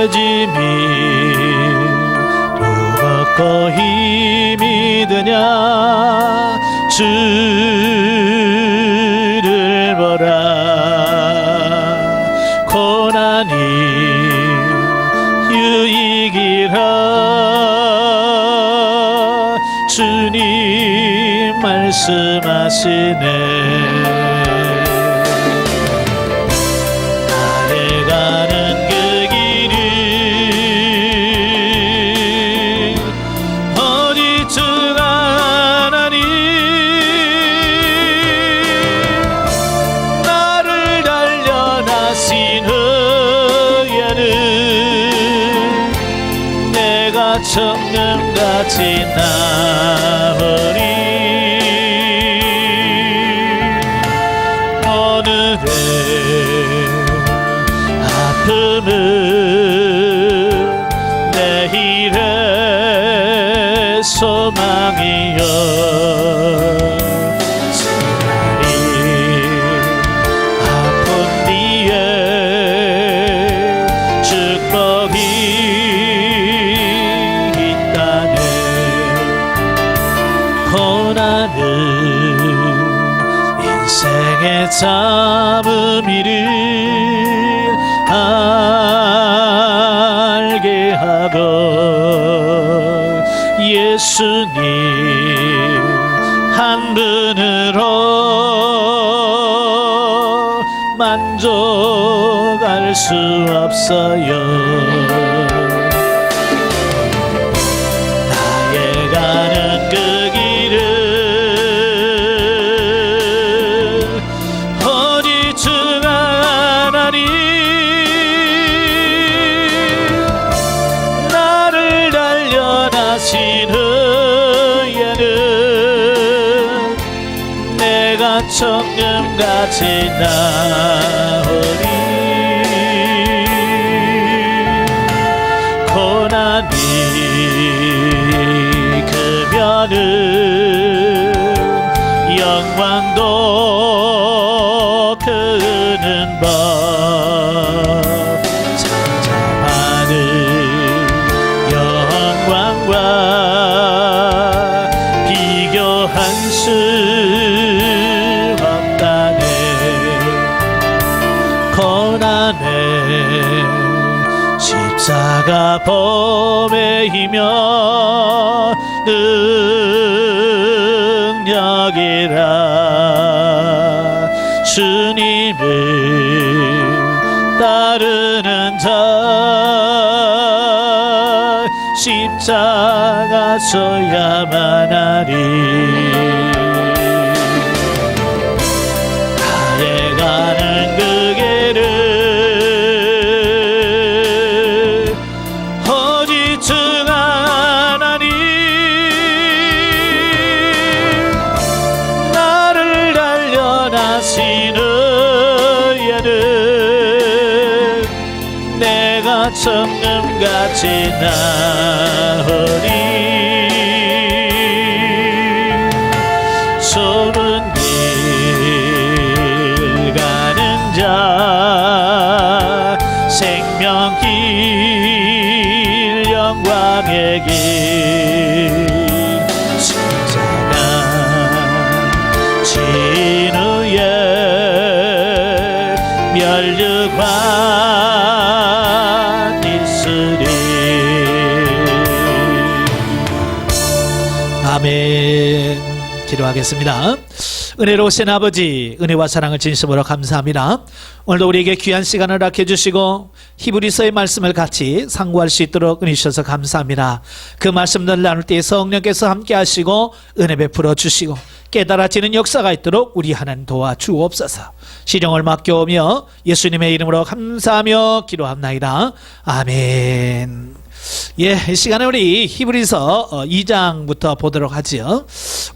깨짐이 무겁고 힘이 드냐 주를 보라 고난이 유익이라 주님 말씀하시네 청년같이 나으리 오늘의 아픔은 내일의 소망이여 차라리 아픈 뒤에 축복이 고난은 인생의 잡음이를 알게 하고 예수님 한 분으로 만족할 수 없어요 나의 가는 그 청년같이 나으리 고난이 크면은 영광도 크는 법 찾아가는 영광과 비교할 수 고난의 십자가 범의 힘여 능력이라 주님을 따르는 자 십자가 져야만 하리 나의 가는 그 청년같이 나으리 좁은 길 가는 자 생명길 영광의 길 십자가 진후에 멸류관 아멘. 기도하겠습니다. 은혜로우신 아버지 은혜와 사랑을 진심으로 감사합니다. 오늘도 우리에게 귀한 시간을 허락해 주시고 히브리서의 말씀을 같이 상고할 수 있도록 은혜 주셔서 감사합니다. 그 말씀들 나눌 때 성령께서 함께 하시고 은혜 베풀어 주시고 깨달아지는 역사가 있도록 우리 하나님 도와주옵소서. 시정을 맡겨오며 예수님의 이름으로 감사하며 기도합나이다. 아멘. 예, 이 시간에 우리 히브리서 2장부터 보도록 하지요.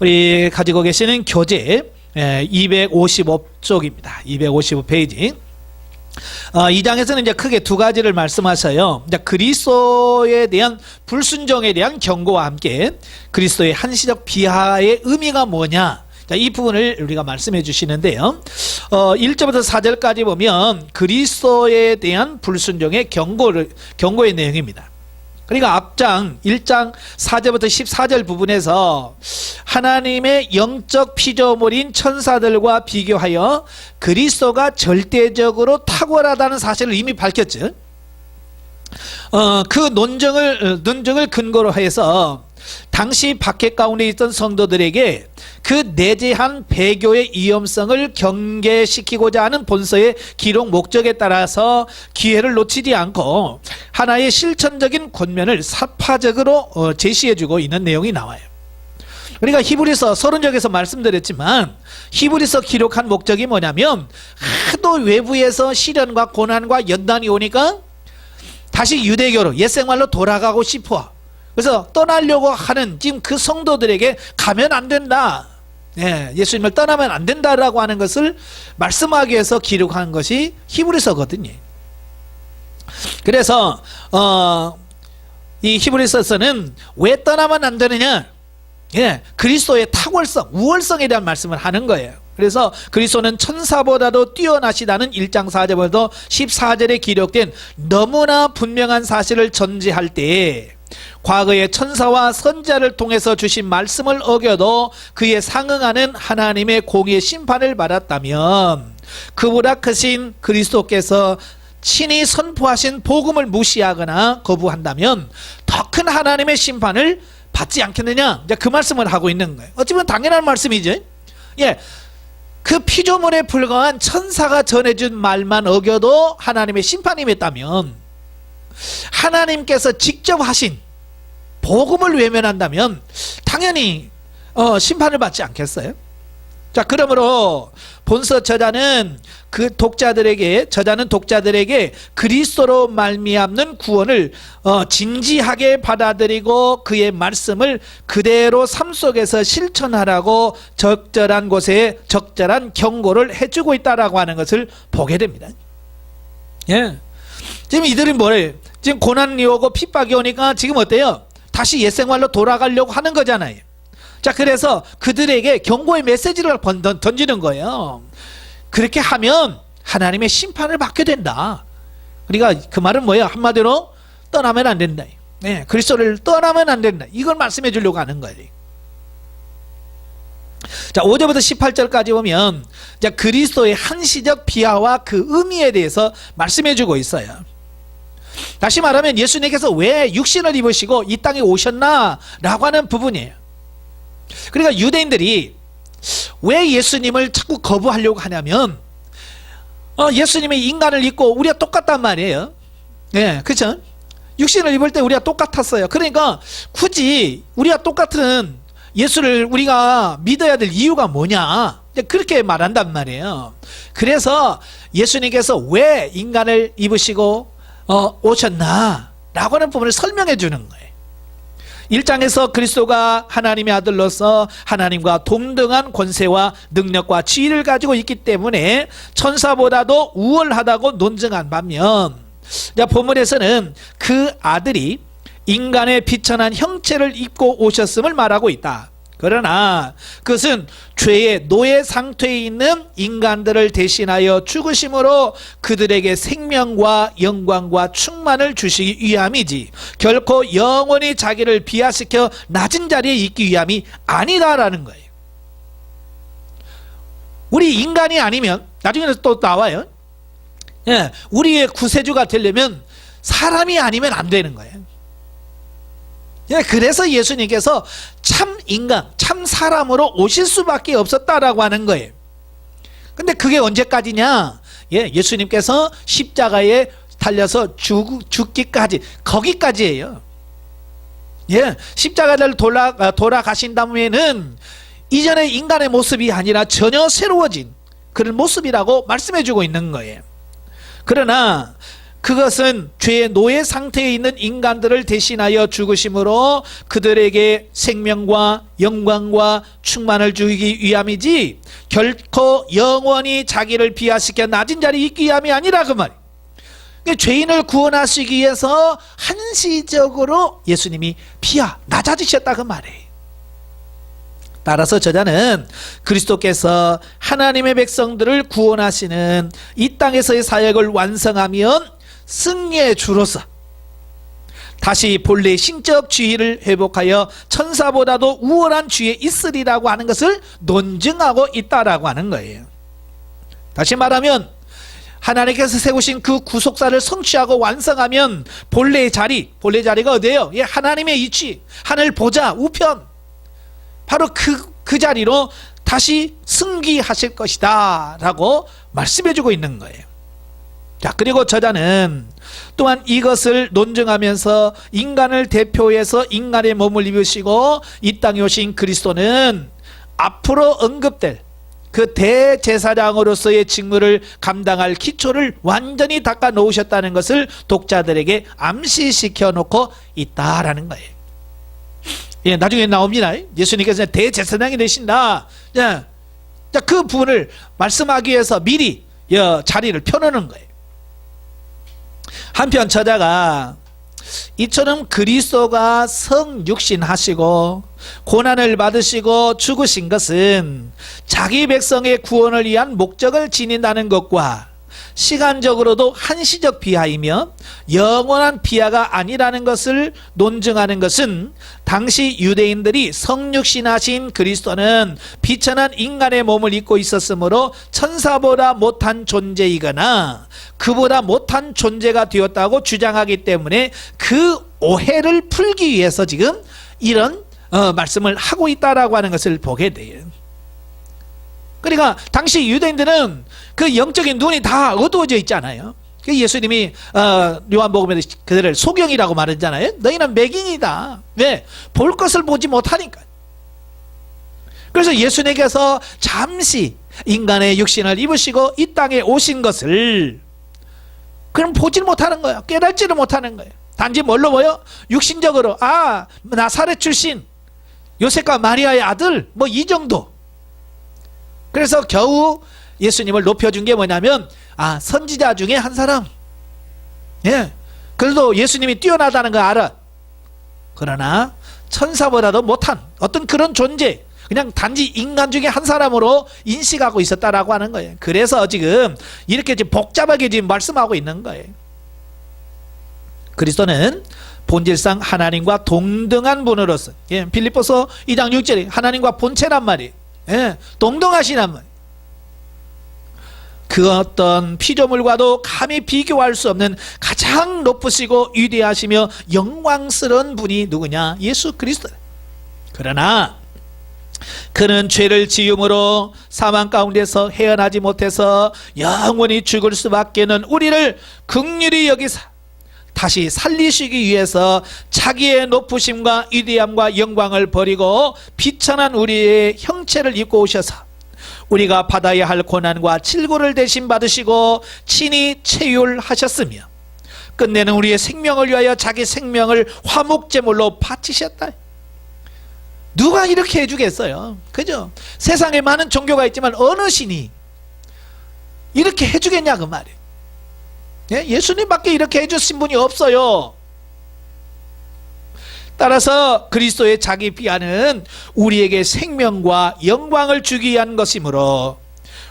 우리 가지고 계시는 교재 255쪽입니다. 255페이지. 2장에서는 이제 크게 두 가지를 말씀하셔요. 이제 그리스도에 대한 불순종에 대한 경고와 함께 그리스도의 한시적 비하의 의미가 뭐냐, 자, 이 부분을 우리가 말씀해 주시는데요. 1절부터 4절까지 보면 그리스도에 대한 불순종의 경고의 내용입니다. 그러니까 앞장 1장 4절부터 14절 부분에서 하나님의 영적 피조물인 천사들과 비교하여 그리스도가 절대적으로 탁월하다는 사실을 이미 밝혔죠. 그 논증을 근거로 해서 당시 박해 가운데 있던 성도들에게 그 내재한 배교의 위험성을 경계시키고자 하는 본서의 기록 목적에 따라서 기회를 놓치지 않고 하나의 실천적인 권면을 사파적으로 제시해주고 있는 내용이 나와요. 그러니까 히브리서 서론적에서 말씀드렸지만 히브리서 기록한 목적이 뭐냐면 하도 외부에서 시련과 고난과 연단이 오니까 다시 유대교로 옛생활로 돌아가고 싶어. 그래서 떠나려고 하는 지금 그 성도들에게 가면 안 된다. 예수님을 떠나면 안 된다라고 하는 것을 말씀하기 위해서 기록한 것이 히브리서거든요. 그래서 이 히브리서서는 왜 떠나면 안 되느냐? 그리스도의 탁월성, 우월성에 대한 말씀을 하는 거예요. 그래서 그리스도는 천사보다도 뛰어나시다는 1장 4절부터 14절에 기록된 너무나 분명한 사실을 전제할 때에 과거의 천사와 선지자를 통해서 주신 말씀을 어겨도 그에 상응하는 하나님의 공의의 심판을 받았다면 그보다 크신 그리스도께서 친히 선포하신 복음을 무시하거나 거부한다면 더 큰 하나님의 심판을 받지 않겠느냐, 이제 그 말씀을 하고 있는 거예요. 어찌보면 당연한 말씀이죠. 그 피조물에 불과한 천사가 전해준 말만 어겨도 하나님의 심판이 있다면 하나님께서 직접 하신 복음을 외면한다면 당연히 심판을 받지 않겠어요? 자, 그러므로 본서 저자는 독자들에게 그리스도로 말미암는 구원을 진지하게 받아들이고 그의 말씀을 그대로 삶 속에서 실천하라고 적절한 곳에 적절한 경고를 해주고 있다라고 하는 것을 보게 됩니다. 지금 이들이 뭐래요? 지금 고난이 오고 핍박이 오니까 지금 어때요? 다시 옛생활로 돌아가려고 하는 거잖아요. 자, 그래서 그들에게 경고의 메시지를 던지는 거예요. 그렇게 하면 하나님의 심판을 받게 된다. 그러니까 그 말은 뭐예요? 한마디로 떠나면 안 된다. 그리스도를 떠나면 안 된다. 이걸 말씀해 주려고 하는 거예요. 자, 5절부터 18절까지 보면 그리스도의 한시적 비하와 그 의미에 대해서 말씀해 주고 있어요. 다시 말하면 예수님께서 왜 육신을 입으시고 이 땅에 오셨나 라고 하는 부분이에요. 그러니까 유대인들이 왜 예수님을 자꾸 거부하려고 하냐면 예수님이 인간을 입고 우리가 똑같단 말이에요. 그렇죠? 육신을 입을 때 우리가 똑같았어요. 그러니까 굳이 우리가 똑같은 예수를 우리가 믿어야 될 이유가 뭐냐, 그렇게 말한단 말이에요. 그래서 예수님께서 왜 인간을 입으시고 오셨나 라고 하는 부분을 설명해 주는 거예요. 1장에서 그리스도가 하나님의 아들로서 하나님과 동등한 권세와 능력과 지위를 가지고 있기 때문에 천사보다도 우월하다고 논증한 반면 본문에서는 그 아들이 인간의 비천한 형체를 입고 오셨음을 말하고 있다. 그러나 그것은 죄의 노예 상태에 있는 인간들을 대신하여 죽으심으로 그들에게 생명과 영광과 충만을 주시기 위함이지 결코 영원히 자기를 비하시켜 낮은 자리에 있기 위함이 아니다라는 거예요. 우리 인간이 아니면 나중에는 또 나와요. 우리의 구세주가 되려면 사람이 아니면 안 되는 거예요. 그래서 예수님께서 참 인간, 참 사람으로 오실 수밖에 없었다라고 하는 거예요. 근데 그게 언제까지냐? 예수님께서 십자가에 달려서 죽기까지, 거기까지예요. 십자가를 돌아가신 다음에는 이전의 인간의 모습이 아니라 전혀 새로워진 그런 모습이라고 말씀해주고 있는 거예요. 그러나 그것은 죄의 노예 상태에 있는 인간들을 대신하여 죽으심으로 그들에게 생명과 영광과 충만을 주기 위함이지 결코 영원히 자기를 비하시켜 낮은 자리에 있기 위함이 아니라 그 말이에요. 죄인을 구원하시기 위해서 한시적으로 예수님이 낮아지셨다 그 말이에요. 따라서 저자는 그리스도께서 하나님의 백성들을 구원하시는 이 땅에서의 사역을 완성하면 승리의 주로서 다시 본래의 신적 지위를 회복하여 천사보다도 우월한 지위에 있으리라고 하는 것을 논증하고 있다라고 하는 거예요. 다시 말하면 하나님께서 세우신 그 구속사를 성취하고 완성하면 본래의 자리가 어디예요? 예, 하나님의 위치, 하늘 보좌 우편, 바로 그 자리로 다시 승귀하실 것이다 라고 말씀해주고 있는 거예요. 자, 그리고 저자는 또한 이것을 논증하면서 인간을 대표해서 인간의 몸을 입으시고 이 땅에 오신 그리스도는 앞으로 언급될 그 대제사장으로서의 직무를 감당할 기초를 완전히 닦아 놓으셨다는 것을 독자들에게 암시시켜 놓고 있다라는 거예요. 예, 나중에 나옵니다. 예수님께서 대제사장이 되신다. 자, 그 부분을 말씀하기 위해서 미리 자리를 펴놓는 거예요. 한편 저자가 이처럼 그리스도가 성육신하시고 고난을 받으시고 죽으신 것은 자기 백성의 구원을 위한 목적을 지닌다는 것과 시간적으로도 한시적 비하이며 영원한 비하가 아니라는 것을 논증하는 것은 당시 유대인들이 성육신하신 그리스도는 비천한 인간의 몸을 입고 있었으므로 천사보다 못한 존재이거나 그보다 못한 존재가 되었다고 주장하기 때문에 그 오해를 풀기 위해서 지금 이런 말씀을 하고 있다라고 하는 것을 보게 돼요. 그러니까 당시 유대인들은 그 영적인 눈이 다 어두워져 있잖아요. 예수님이 요한복음에 그들을 소경이라고 말했잖아요. 너희는 매gin이다. 왜? 볼 것을 보지 못하니까. 그래서 예수님께서 잠시 인간의 육신을 입으시고 이 땅에 오신 것을 그럼 보질 못하는 거예요. 깨닫지를 못하는 거예요. 단지 뭘로 보여? 육신적으로 나사렛 출신 요셉과 마리아의 아들 뭐 이 정도. 그래서 겨우 예수님을 높여준 게 뭐냐면 선지자 중에 한 사람. 예, 그래도 예수님이 뛰어나다는 거 알아. 그러나 천사보다도 못한 어떤 그런 존재, 그냥 단지 인간 중에 한 사람으로 인식하고 있었다라고 하는 거예요. 그래서 지금 이렇게 복잡하게 지금 말씀하고 있는 거예요. 그리스도는 본질상 하나님과 동등한 분으로서, 예, 빌립보서 2장 6절에 하나님과 본체란 말이에요. 예, 동등하시란 말. 그 어떤 피조물과도 감히 비교할 수 없는 가장 높으시고 위대하시며 영광스러운 분이 누구냐? 예수 그리스도. 그러나 그는 죄를 지음으로 사망 가운데서 헤어나지 못해서 영원히 죽을 수밖에는 우리를 긍휼히 여기사 다시 살리시기 위해서 자기의 높으심과 위대함과 영광을 버리고 비천한 우리의 형체를 입고 오셔서 우리가 받아야 할 고난과 질고를 대신 받으시고 친히 체휼하셨으며 끝내는 우리의 생명을 위하여 자기 생명을 화목제물로 바치셨다. 누가 이렇게 해주겠어요? 그죠? 세상에 많은 종교가 있지만 어느 신이 이렇게 해주겠냐 그 말이에요. 예? 예수님밖에 이렇게 해주신 분이 없어요. 따라서 그리스도의 자기 비하는 우리에게 생명과 영광을 주기 위한 것이므로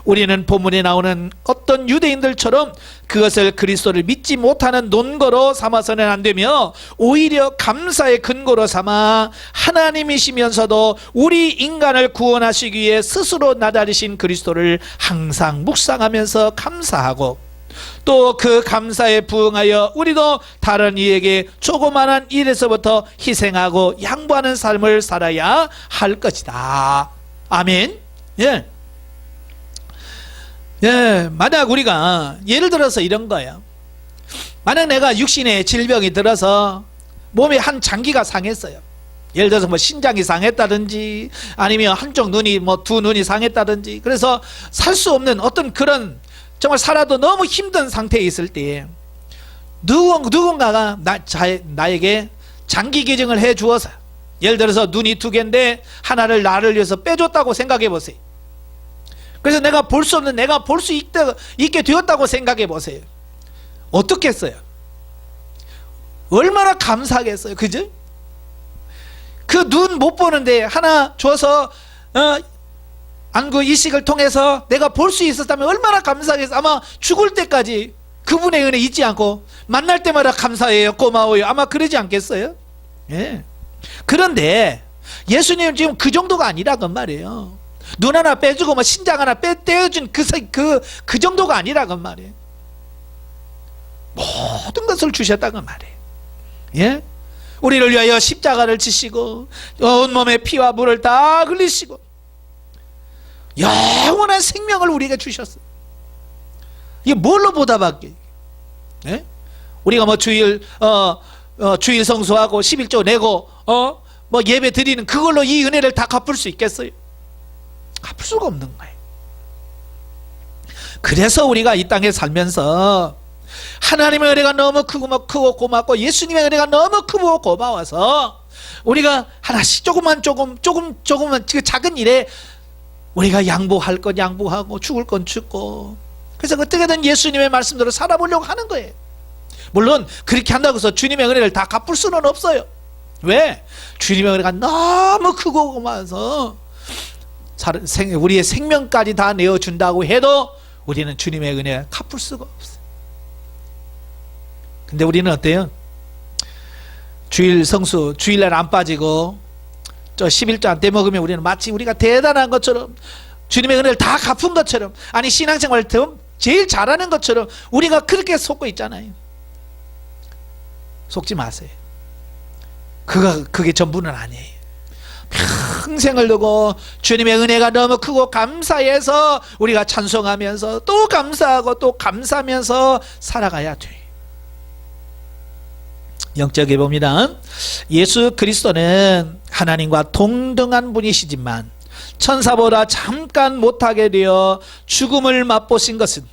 우리는 본문에 나오는 어떤 유대인들처럼 그것을 그리스도를 믿지 못하는 논거로 삼아서는 안 되며 오히려 감사의 근거로 삼아 하나님이시면서도 우리 인간을 구원하시기 위해 스스로 나다리신 그리스도를 항상 묵상하면서 감사하고 또 그 감사에 부응하여 우리도 다른 이에게 조그마한 일에서부터 희생하고 양보하는 삶을 살아야 할 것이다. 아멘. 예. 예, 만약 우리가 예를 들어서 이런 거예요. 만약 내가 육신의 질병이 들어서 몸에 한 장기가 상했어요. 예를 들어서 뭐 신장이 상했다든지 아니면 한쪽 눈이 뭐 두 눈이 상했다든지 그래서 살 수 없는 어떤 그런 정말 살아도 너무 힘든 상태에 있을 때 누군가가 나에게 장기 기증을 해 주어서 예를 들어서 눈이 두 개인데 하나를 나를 위해서 빼줬다고 생각해 보세요. 그래서 내가 볼 수 없는 내가 볼 수 있게 되었다고 생각해 보세요. 어떻겠어요? 얼마나 감사하겠어요. 그죠? 그 눈 못 보는데 하나 줘서 안구 이식을 통해서 내가 볼 수 있었다면 얼마나 감사하겠어. 아마 죽을 때까지 그분의 은혜 잊지 않고 만날 때마다 감사해요, 고마워요, 아마 그러지 않겠어요? 예. 그런데 예수님은 지금 그 정도가 아니라건 말이에요. 눈 하나 빼주고 뭐 신장 하나 떼어준 그 정도가 아니라건 말이에요. 모든 것을 주셨다건 말이에요. 예? 우리를 위하여 십자가를 지시고 온몸에 피와 물을 다 흘리시고 영원한 생명을 우리에게 주셨어요. 이게 뭘로 보답할게? 예? 우리가 뭐 주일 성수하고 11조 내고 뭐 예배 드리는 그걸로 이 은혜를 다 갚을 수 있겠어요? 갚을 수가 없는 거예요. 그래서 우리가 이 땅에 살면서 하나님의 은혜가 너무 크고 고맙고 예수님의 은혜가 너무 크고 고마워서 우리가 하나씩 조금만 그 작은 일에 우리가 양보할 건 양보하고 죽을 건 죽고, 그래서 어떻게든 예수님의 말씀대로 살아보려고 하는 거예요. 물론 그렇게 한다고 해서 주님의 은혜를 다 갚을 수는 없어요. 왜? 주님의 은혜가 너무 크고 고마워서 우리의 생명까지 다 내어준다고 해도 우리는 주님의 은혜를 갚을 수가 없어요. 근데 우리는 어때요? 주일 성수 주일날 안 빠지고 저 11조 안 떼먹으면 우리는 마치 우리가 대단한 것처럼, 주님의 은혜를 다 갚은 것처럼, 아니 신앙생활을 제일 잘하는 것처럼 우리가 그렇게 속고 있잖아요. 속지 마세요. 그게 전부는 아니에요. 평생을 두고 주님의 은혜가 너무 크고 감사해서 우리가 찬송하면서 또 감사하고 또 감사하면서 살아가야 돼요. 영적에 봅니다. 예수 그리스도는 하나님과 동등한 분이시지만 천사보다 잠깐 못하게 되어 죽음을 맛보신 것은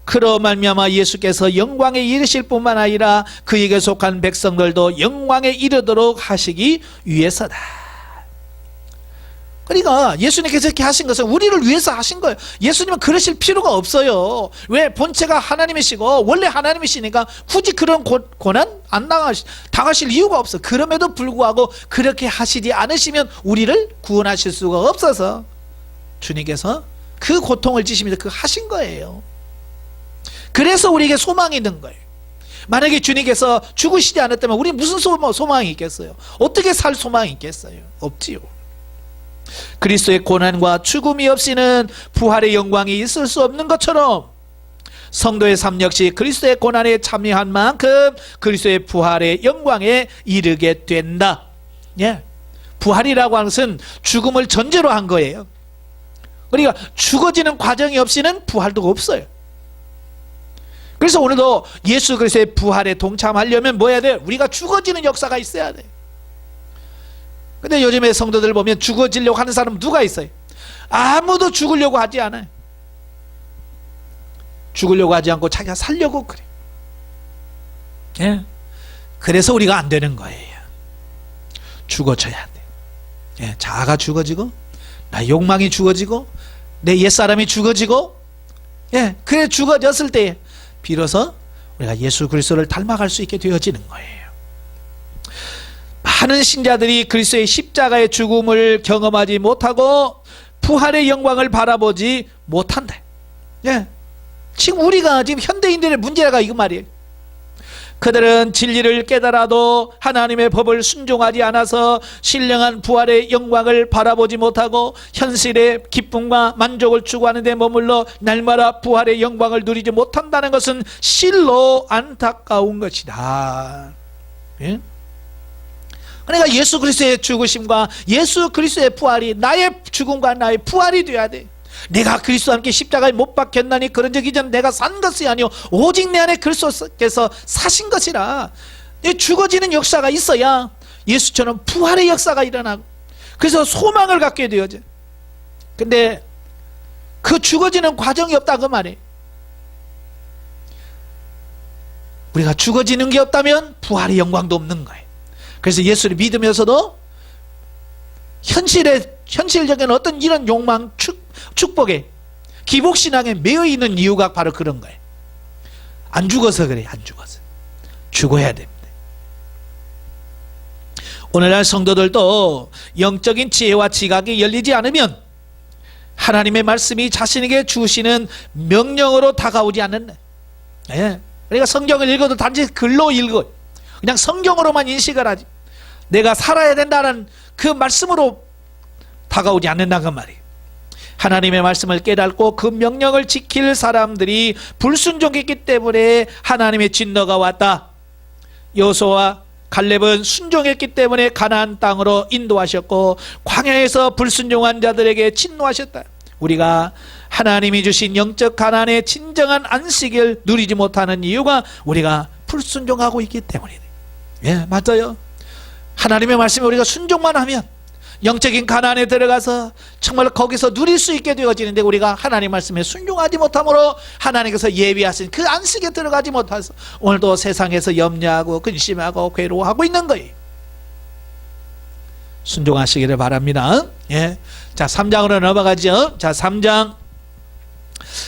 그로 말미암아 예수께서 영광에 이르실 뿐만 아니라 그에게 속한 백성들도 영광에 이르도록 하시기 위해서다. 그러니까 예수님께서 이렇게 하신 것은 우리를 위해서 하신 거예요. 예수님은 그러실 필요가 없어요. 왜? 본체가 하나님이시고 원래 하나님이시니까 굳이 그런 고난 안 당하실 이유가 없어. 그럼에도 불구하고 그렇게 하시지 않으시면 우리를 구원하실 수가 없어서 주님께서 그 고통을 지시면서 그 하신 거예요. 그래서 우리에게 소망이 있는 거예요. 만약에 주님께서 죽으시지 않았다면 우리 무슨 소망이 있겠어요? 어떻게 살 소망이 있겠어요? 없지요. 그리스도의 고난과 죽음이 없이는 부활의 영광이 있을 수 없는 것처럼 성도의 삶 역시 그리스도의 고난에 참여한 만큼 그리스도의 부활의 영광에 이르게 된다. 예. 부활이라고 하는 것은 죽음을 전제로 한 거예요. 그러니까 죽어지는 과정이 없이는 부활도 없어요. 그래서 오늘도 예수 그리스도의 부활에 동참하려면 뭐 해야 돼요? 우리가 죽어지는 역사가 있어야 돼요. 근데 요즘에 성도들 보면 죽어지려고 하는 사람 누가 있어요? 아무도 죽으려고 하지 않아요. 죽으려고 하지 않고 자기가 살려고 그래. 예? 그래서 우리가 안 되는 거예요. 죽어져야 돼. 예, 자아가 죽어지고 나의 욕망이 죽어지고 내 옛사람이 죽어지고, 예, 그래 죽어졌을 때 비로소 우리가 예수 그리스도를 닮아갈 수 있게 되어지는 거예요. 많은 신자들이 그리스도의 십자가의 죽음을 경험하지 못하고 부활의 영광을 바라보지 못한다. 예. 지금 우리가 지금 현대인들의 문제가 이거 말이에요. 그들은 진리를 깨달아도 하나님의 법을 순종하지 않아서 신령한 부활의 영광을 바라보지 못하고 현실의 기쁨과 만족을 추구하는 데 머물러 날마다 부활의 영광을 누리지 못한다는 것은 실로 안타까운 것이다. 예? 그러니까 예수 그리스도의 죽으심과 예수 그리스도의 부활이 나의 죽음과 나의 부활이 되어야 돼. 내가 그리스도와 함께 십자가에 못 박혔나니 그런 적 이전 내가 산 것이 아니오 오직 내 안에 그리스도께서 사신 것이라. 죽어지는 역사가 있어야 예수처럼 부활의 역사가 일어나고 그래서 소망을 갖게 되어져. 근데 그 죽어지는 과정이 없다 그 말이에요. 우리가 죽어지는 게 없다면 부활의 영광도 없는 거예요. 그래서 예수를 믿으면서도 현실적인 어떤 이런 욕망, 축복에, 기복신앙에 매여 있는 이유가 바로 그런 거예요. 안 죽어서 그래. 안 죽어서. 죽어야 됩니다. 오늘날 성도들도 영적인 지혜와 지각이 열리지 않으면 하나님의 말씀이 자신에게 주시는 명령으로 다가오지 않는, 예. 그러니까 성경을 읽어도 단지 글로 읽어, 그냥 성경으로만 인식을 하지, 내가 살아야 된다는 그 말씀으로 다가오지 않는다는 말이에요. 하나님의 말씀을 깨닫고 그 명령을 지킬 사람들이 불순종했기 때문에 하나님의 진노가 왔다. 여호수아와 갈렙은 순종했기 때문에 가나안 땅으로 인도하셨고, 광야에서 불순종한 자들에게 진노하셨다. 우리가 하나님이 주신 영적 가나안의 진정한 안식을 누리지 못하는 이유가 우리가 불순종하고 있기 때문이네. 예, 맞아요. 하나님의 말씀에 우리가 순종만 하면 영적인 가나안에 들어가서 정말 거기서 누릴 수 있게 되어지는데, 우리가 하나님 말씀에 순종하지 못함으로 하나님께서 예비하신 그 안식에 들어가지 못해서 오늘도 세상에서 염려하고 근심하고 괴로워하고 있는 거예요. 순종하시기를 바랍니다. 예. 자, 3장으로 넘어가죠. 자, 3장.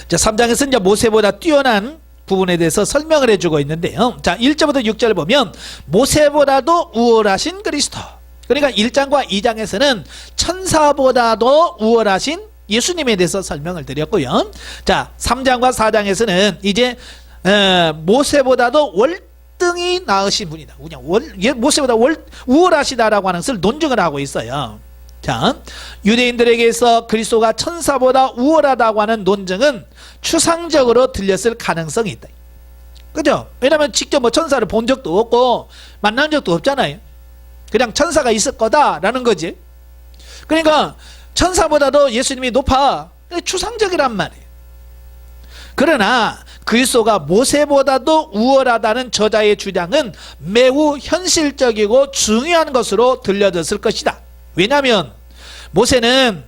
자, 3장에서 이제 모세보다 뛰어난 부분에 대해서 설명을 해주고 있는데요. 자, 1절부터 6절을 보면 모세보다도 우월하신 그리스도. 그러니까 1장과 2장에서는 천사보다도 우월하신 예수님에 대해서 설명을 드렸고요. 자, 3장과 4장에서는 이제 모세보다도 월등히 나으신 분이다. 그냥 모세보다 우월하시다라고 하는 것을 논증을 하고 있어요. 자, 유대인들에게서 그리스도가 천사보다 우월하다고 하는 논증은 추상적으로 들렸을 가능성이 있다. 그죠? 왜냐하면 직접 뭐 천사를 본 적도 없고 만난 적도 없잖아요. 그냥 천사가 있을 거다라는 거지. 그러니까 천사보다도 예수님이 높아. 추상적이란 말이에요. 그러나 그리스도가 모세보다도 우월하다는 저자의 주장은 매우 현실적이고 중요한 것으로 들려졌을 것이다. 왜냐하면 모세는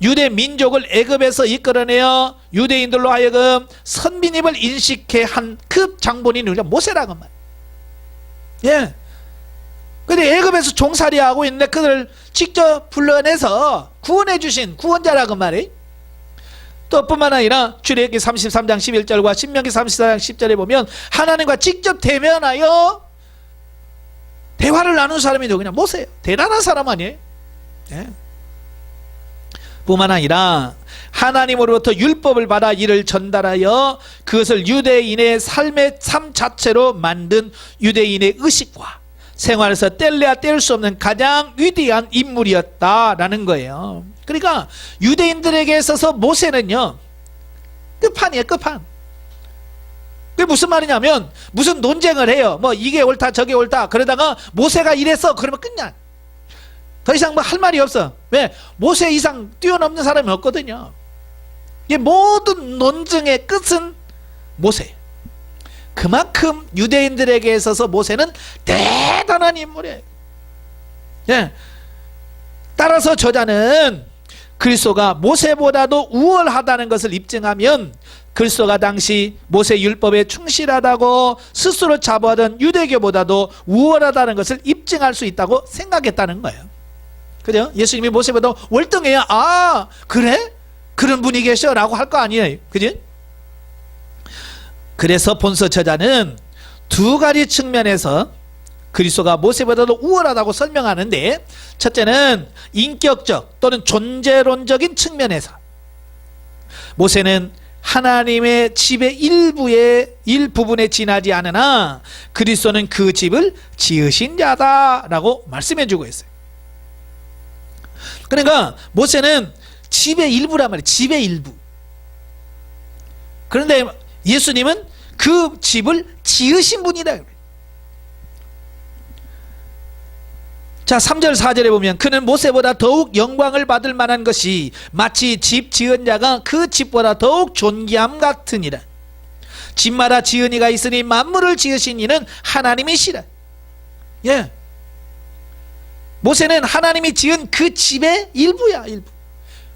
유대 민족을 애굽에서 이끌어내어 유대인들로 하여금 선민임을 인식해 한 그 장본인이 우리가 모세라고 말이에요. 예. 근데 애굽에서 종살이하고 있는데 그들을 직접 불러내서 구원해 주신 구원자라고 말이에요. 또 뿐만 아니라 출애굽기 33장 11절과 신명기 34장 10절에 보면 하나님과 직접 대면하여 대화를 나눈 사람이 누구냐? 모세예요. 대단한 사람 아니에요? 예. 뿐만 아니라 하나님으로부터 율법을 받아 이를 전달하여 그것을 유대인의 삶 자체로 만든 유대인의 의식과 생활에서 뗄래야 뗄 수 없는 가장 위대한 인물이었다라는 거예요. 그러니까 유대인들에게 있어서 모세는요, 끝판이에요. 끝판. 그게 무슨 말이냐면 무슨 논쟁을 해요. 뭐 이게 옳다 저게 옳다 그러다가 모세가 이랬어 그러면 끝나. 더 이상 뭐 할 말이 없어. 왜? 모세 이상 뛰어넘는 사람이 없거든요. 이 모든 논쟁의 끝은 모세. 그만큼 유대인들에게 있어서 모세는 대단한 인물이에요. 예. 따라서 저자는 그리스도가 모세보다도 우월하다는 것을 입증하면 그리스도가 당시 모세 율법에 충실하다고 스스로 자부하던 유대교보다도 우월하다는 것을 입증할 수 있다고 생각했다는 거예요. 그죠? 예수님이 모세보다 월등해야 아 그래? 그런 분이 계셔 라고 할 거 아니에요. 그죠? 그래서 본서 저자는 두 가지 측면에서 그리스도가 모세보다도 우월하다고 설명하는데, 첫째는 인격적 또는 존재론적인 측면에서 모세는 하나님의 집의 일부분에 지나지 않으나 그리스도는 그 집을 지으신 자다라고 말씀해 주고 있어요. 그러니까 모세는 집의 일부란 말이에요. 집의 일부. 그런데 예수님은 그 집을 지으신 분이다. 자, 3절 4절에 보면 그는 모세보다 더욱 영광을 받을 만한 것이 마치 집 지은 자가 그 집보다 더욱 존귀함 같으니라. 집마다 지은 이가 있으니 만물을 지으신 이는 하나님이시라. 예. 모세는 하나님이 지은 그 집의 일부야, 일부.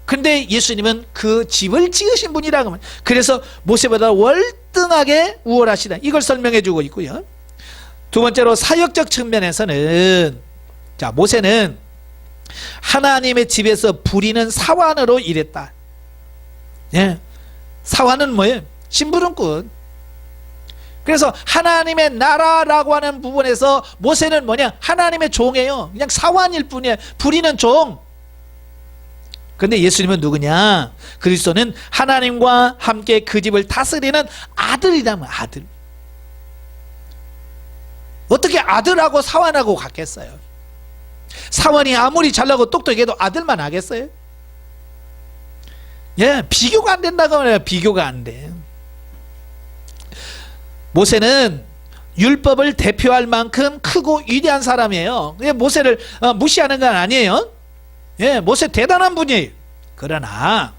근데 예수님은 그 집을 지으신 분이라고 합니다. 그래서 모세보다 월등하게 우월하시다. 이걸 설명해 주고 있고요. 두 번째로 사역적 측면에서는 자, 모세는 하나님의 집에서 부리는 사환으로 일했다. 예. 사환은 뭐예요? 심부름꾼. 그래서 하나님의 나라라고 하는 부분에서 모세는 뭐냐? 하나님의 종이에요. 그냥 사환일 뿐이에요. 부리는 종. 근데 예수님은 누구냐? 그리스도는 하나님과 함께 그 집을 다스리는 아들이라면 아들. 어떻게 아들하고 사환하고 같겠어요? 사환이 아무리 잘나고 똑똑해도 아들만 하겠어요? 예, 비교가 안 된다고 말해요. 비교가 안 돼. 모세는 율법을 대표할 만큼 크고 위대한 사람이에요. 모세를 무시하는 건 아니에요. 예, 모세 대단한 분이에요. 그러나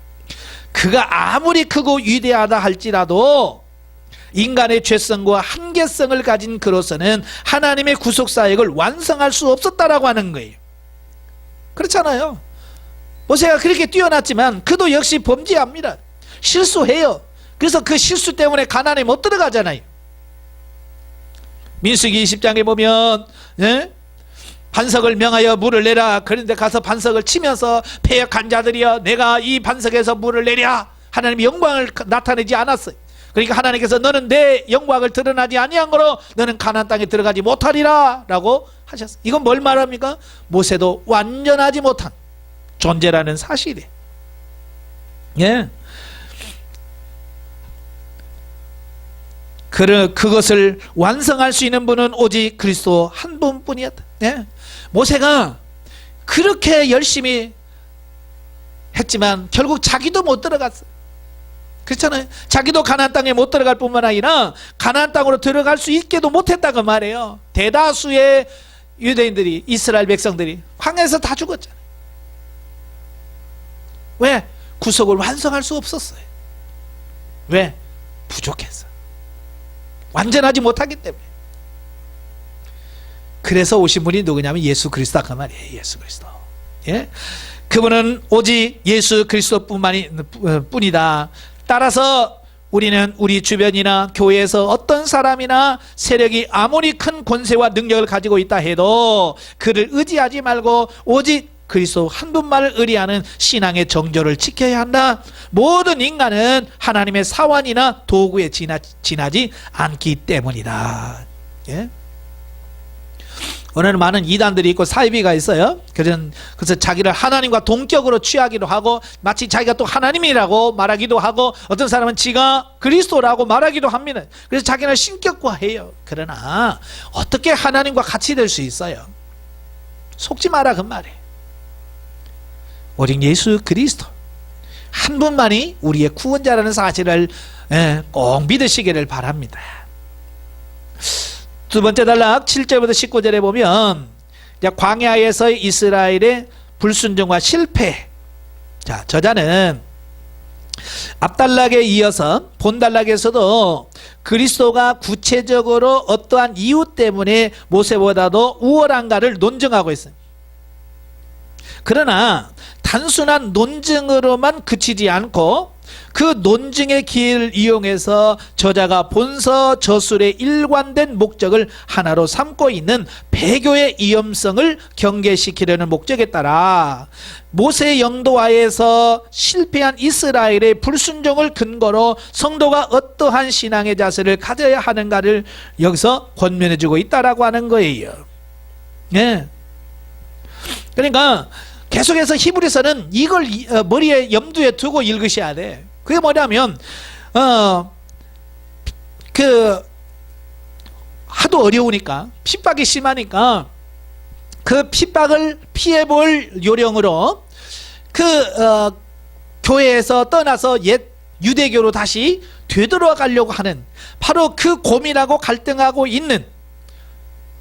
그가 아무리 크고 위대하다 할지라도 인간의 죄성과 한계성을 가진 그로서는 하나님의 구속사역을 완성할 수 없었다라고 하는 거예요. 그렇잖아요. 모세가 그렇게 뛰어났지만 그도 역시 범죄합니다. 실수해요. 그래서 그 실수 때문에 가나안에 못 들어가잖아요. 민수기 20장에 보면 반석을 명하여 물을 내라. 그런데 가서 반석을 치면서 패역한 자들이여 내가 이 반석에서 물을 내랴. 하나님의 영광을 나타내지 않았어요. 그러니까 하나님께서 너는 내 영광을 드러나지 아니한 거로 너는 가나안 땅에 들어가지 못하리라 라고 하셨어요. 이건 뭘 말합니까? 모세도 완전하지 못한 존재라는 사실이에요. 예. 그것을 완성할 수 있는 분은 오직 그리스도 한 분뿐이었다. 예. 모세가 그렇게 열심히 했지만 결국 자기도 못 들어갔어요. 그렇잖아요. 자기도 가나안 땅에 못 들어갈 뿐만 아니라 가나안 땅으로 들어갈 수 있게도 못했다고 말해요. 대다수의 유대인들이, 이스라엘 백성들이 광야에서 다 죽었잖아요. 왜? 구속을 완성할 수 없었어요. 왜? 부족했어. 완전하지 못하기 때문에. 그래서 오신 분이 누구냐면 예수 그리스도 그 말이에요. 예수 그리스도. 예? 그분은 오직 예수 그리스도 뿐이다. 따라서 우리는 우리 주변이나 교회에서 어떤 사람이나 세력이 아무리 큰 권세와 능력을 가지고 있다 해도 그를 의지하지 말고 오직 그리스도 한 분만을 의리하는 신앙의 정조를 지켜야 한다. 모든 인간은 하나님의 사환이나 도구에 지나지 않기 때문이다. 예? 오늘은 많은 이단들이 있고 사이비가 있어요. 그래서 자기를 하나님과 동격으로 취하기도 하고 마치 자기가 또 하나님이라고 말하기도 하고 어떤 사람은 지가 그리스도라고 말하기도 합니다. 그래서 자기는 신격화해요. 그러나 어떻게 하나님과 같이 될 수 있어요? 속지 마라 그 말이에요. 오직 예수 그리스도 한 분만이 우리의 구원자라는 사실을 꼭 믿으시기를 바랍니다. 두 번째 단락 7절부터 19절에 보면 광야에서 이스라엘의 불순종과 실패. 자, 저자는 앞단락에 이어서 본단락에서도 그리스도가 구체적으로 어떠한 이유 때문에 모세보다도 우월한가를 논증하고 있어요. 그러나 단순한 논증으로만 그치지 않고 그 논증의 기회를 이용해서 저자가 본서 저술의 일관된 목적을 하나로 삼고 있는 배교의 위험성을 경계시키려는 목적에 따라 모세 영도하에서 실패한 이스라엘의 불순종을 근거로 성도가 어떠한 신앙의 자세를 가져야 하는가를 여기서 권면해주고 있다라고 하는 거예요. 네. 그러니까 계속해서 히브리서는 이걸 머리에 염두에 두고 읽으셔야 돼. 그게 뭐냐면 하도 어려우니까 핍박이 심하니까 그 핍박을 피해볼 요령으로 교회에서 떠나서 옛 유대교로 다시 되돌아가려고 하는 바로 그 고민하고 갈등하고 있는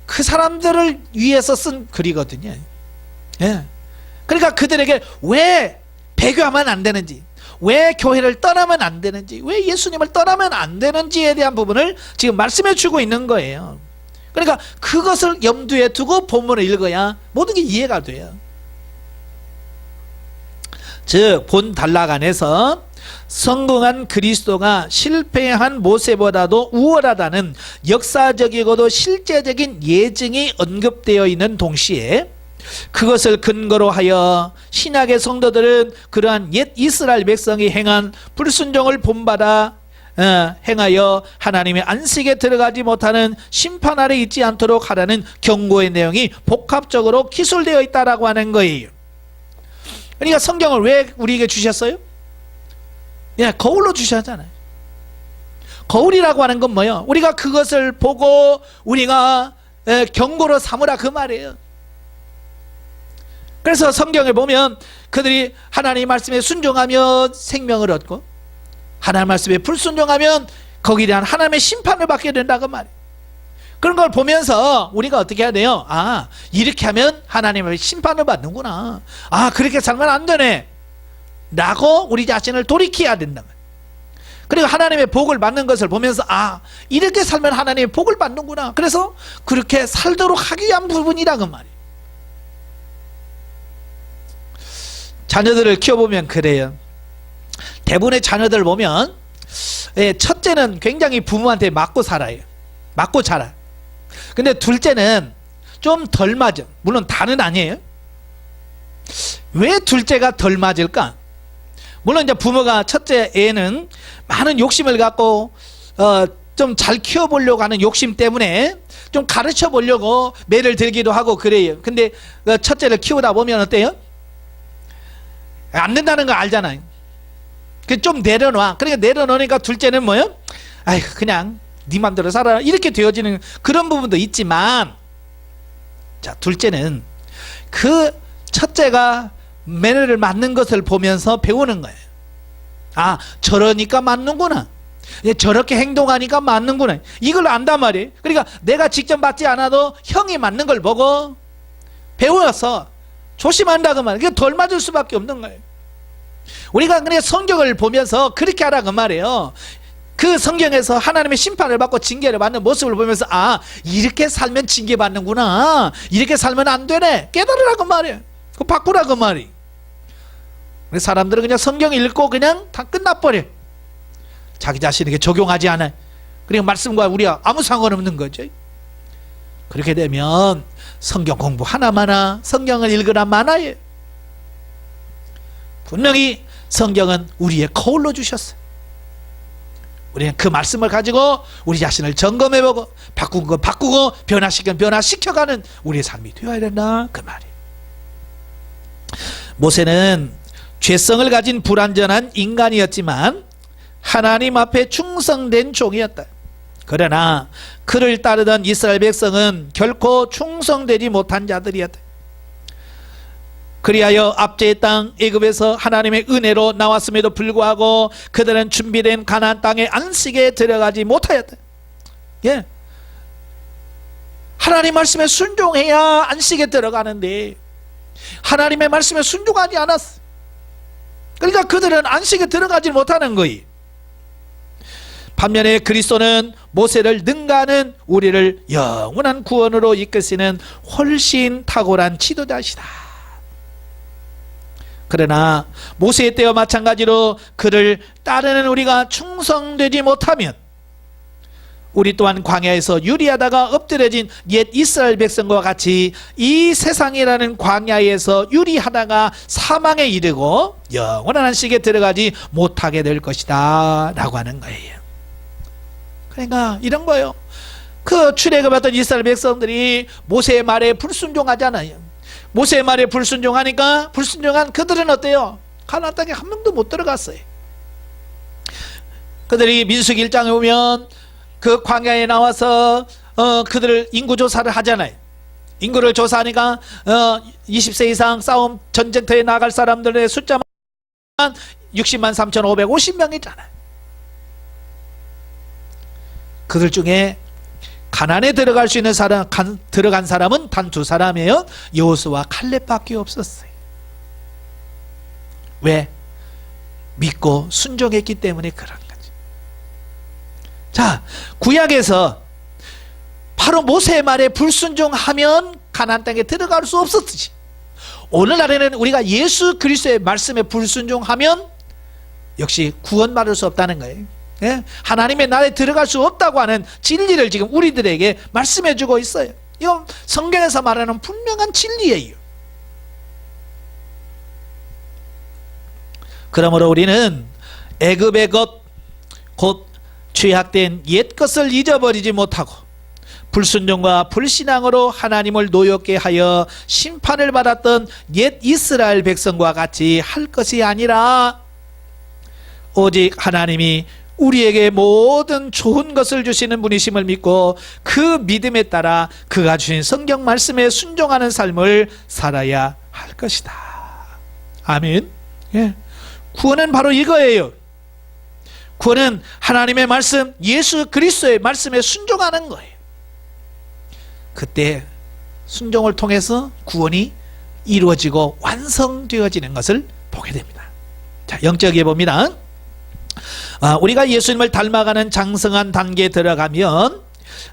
그 사람들을 위해서 쓴 글이거든요. 예. 그러니까 그들에게 왜 배교하면 안 되는지, 왜 교회를 떠나면 안 되는지, 왜 예수님을 떠나면 안 되는지에 대한 부분을 지금 말씀해 주고 있는 거예요. 그러니까 그것을 염두에 두고 본문을 읽어야 모든 게 이해가 돼요. 즉 본 단락 안에서 성공한 그리스도가 실패한 모세보다도 우월하다는 역사적이고도 실제적인 예증이 언급되어 있는 동시에 그것을 근거로 하여 신약의 성도들은 그러한 옛 이스라엘 백성이 행한 불순종을 본받아 행하여 하나님의 안식에 들어가지 못하는 심판 아래 있지 않도록 하라는 경고의 내용이 복합적으로 기술되어 있다라고 하는 거예요. 그러니까 성경을 왜 우리에게 주셨어요? 예, 거울로 주셨잖아요. 거울이라고 하는 건 뭐예요? 우리가 그것을 보고 우리가 경고로 삼으라 그 말이에요. 그래서 성경을 보면 그들이 하나님 말씀에 순종하면 생명을 얻고 하나님 말씀에 불순종하면 거기에 대한 하나님의 심판을 받게 된다고 말이에요. 그런 걸 보면서 우리가 어떻게 해야 돼요? 아, 이렇게 하면 하나님의 심판을 받는구나. 아, 그렇게 살면 안 되네 라고 우리 자신을 돌이켜야 된다. 그리고 하나님의 복을 받는 것을 보면서 아, 이렇게 살면 하나님의 복을 받는구나. 그래서 그렇게 살도록 하기 위한 부분이라 그 말이에요. 자녀들을 키워보면 그래요. 대부분의 자녀들 보면 첫째는 굉장히 부모한테 맞고 살아요. 맞고 자라. 근데 둘째는 좀 덜 맞아. 물론 다는 아니에요. 왜 둘째가 덜 맞을까? 물론 이제 부모가 첫째 애는 많은 욕심을 갖고 좀 잘 키워보려고 하는 욕심 때문에 좀 가르쳐 보려고 매를 들기도 하고 그래요. 근데 첫째를 키우다 보면 어때요? 안 된다는 거 알잖아요. 좀 내려놔. 그러니까 내려놓으니까 둘째는 뭐예요? 아이, 그냥 네 맘대로 살아라 이렇게 되어지는 그런 부분도 있지만, 자, 둘째는 그 첫째가 매너를 맞는 것을 보면서 배우는 거예요. 아, 저러니까 맞는구나. 저렇게 행동하니까 맞는구나. 이걸 안단 말이에요. 그러니까 내가 직접 맞지 않아도 형이 맞는 걸 보고 배워서 조심한다고 말이에요. 덜 맞을 수밖에 없는 거예요. 우리가 그냥 성경을 보면서 그렇게 하라고 말이에요. 그 성경에서 하나님의 심판을 받고 징계를 받는 모습을 보면서 아, 이렇게 살면 징계받는구나, 이렇게 살면 안 되네, 깨달으라고 말이에요. 그거 바꾸라고 말이에요. 사람들은 그냥 성경 읽고 그냥 다 끝나버려. 자기 자신에게 적용하지 않아요. 그러니까 말씀과 우리가 아무 상관없는 거죠. 그렇게 되면 성경 공부 하나마나 성경을 읽으라 마나예요. 분명히 성경은 우리의 거울로 주셨어요. 우리는 그 말씀을 가지고 우리 자신을 점검해보고 바꾼 거 바꾸고 변화시킨 변화시켜가는 우리의 삶이 되어야 된다 그 말이에요. 모세는 죄성을 가진 불완전한 인간이었지만 하나님 앞에 충성된 종이었다. 그러나 그를 따르던 이스라엘 백성은 결코 충성되지 못한 자들이었다. 그리하여 압제의 땅 애굽에서 하나님의 은혜로 나왔음에도 불구하고 그들은 준비된 가나안 땅의 안식에 들어가지 못하였다. 예, 하나님 말씀에 순종해야 안식에 들어가는데 하나님의 말씀에 순종하지 않았어. 그러니까 그들은 안식에 들어가지 못하는 거예요. 반면에 그리스도는 모세를 능가하는 우리를 영원한 구원으로 이끄시는 훨씬 탁월한 지도자시다. 그러나 모세의 때와 마찬가지로 그를 따르는 우리가 충성되지 못하면 우리 또한 광야에서 유리하다가 엎드려진 옛 이스라엘 백성과 같이 이 세상이라는 광야에서 유리하다가 사망에 이르고 영원한 안식에 들어가지 못하게 될 것이다 라고 하는 거예요. 그러니까 이런 거예요. 그 출애굽했던 이스라엘 백성들이 모세의 말에 불순종하잖아요. 모세의 말에 불순종하니까 불순종한 그들은 어때요? 가나안 땅에 한 명도 못 들어갔어요. 그들이 민수기 1장에 오면 그 광야에 나와서 그들을 인구조사를 하잖아요. 인구를 조사하니까 20세 이상 싸움 전쟁터에 나갈 사람들의 숫자만 60만 3,550명이잖아요. 그들 중에 가나안에 들어갈 수 있는 사람, 들어간 사람은 단 2사람이에요. 여호수아와 칼렙밖에 없었어요. 왜? 믿고 순종했기 때문에 그런 거죠. 자, 구약에서 바로 모세의 말에 불순종하면 가나안 땅에 들어갈 수 없었듯이 오늘날에는 우리가 예수 그리스도의 말씀에 불순종하면 역시 구원받을 수 없다는 거예요. 예? 하나님의 나라에 들어갈 수 없다고 하는 진리를 지금 우리들에게 말씀해 주고 있어요. 이건 성경에서 말하는 분명한 진리예요. 그러므로 우리는 애굽의 것 곧 죄악된 옛것을 잊어버리지 못하고 불순종과 불신앙으로 하나님을 노엽게 하여 심판을 받았던 옛 이스라엘 백성과 같이 할 것이 아니라 오직 하나님이 우리에게 모든 좋은 것을 주시는 분이심을 믿고 그 믿음에 따라 그가 주신 성경 말씀에 순종하는 삶을 살아야 할 것이다. 아멘. 예. 구원은 바로 이거예요. 구원은 하나님의 말씀, 예수 그리스도의 말씀에 순종하는 거예요. 그때 순종을 통해서 구원이 이루어지고 완성되어지는 것을 보게 됩니다. 자, 영적에 봅니다. 우리가 예수님을 닮아가는 장성한 단계에 들어가면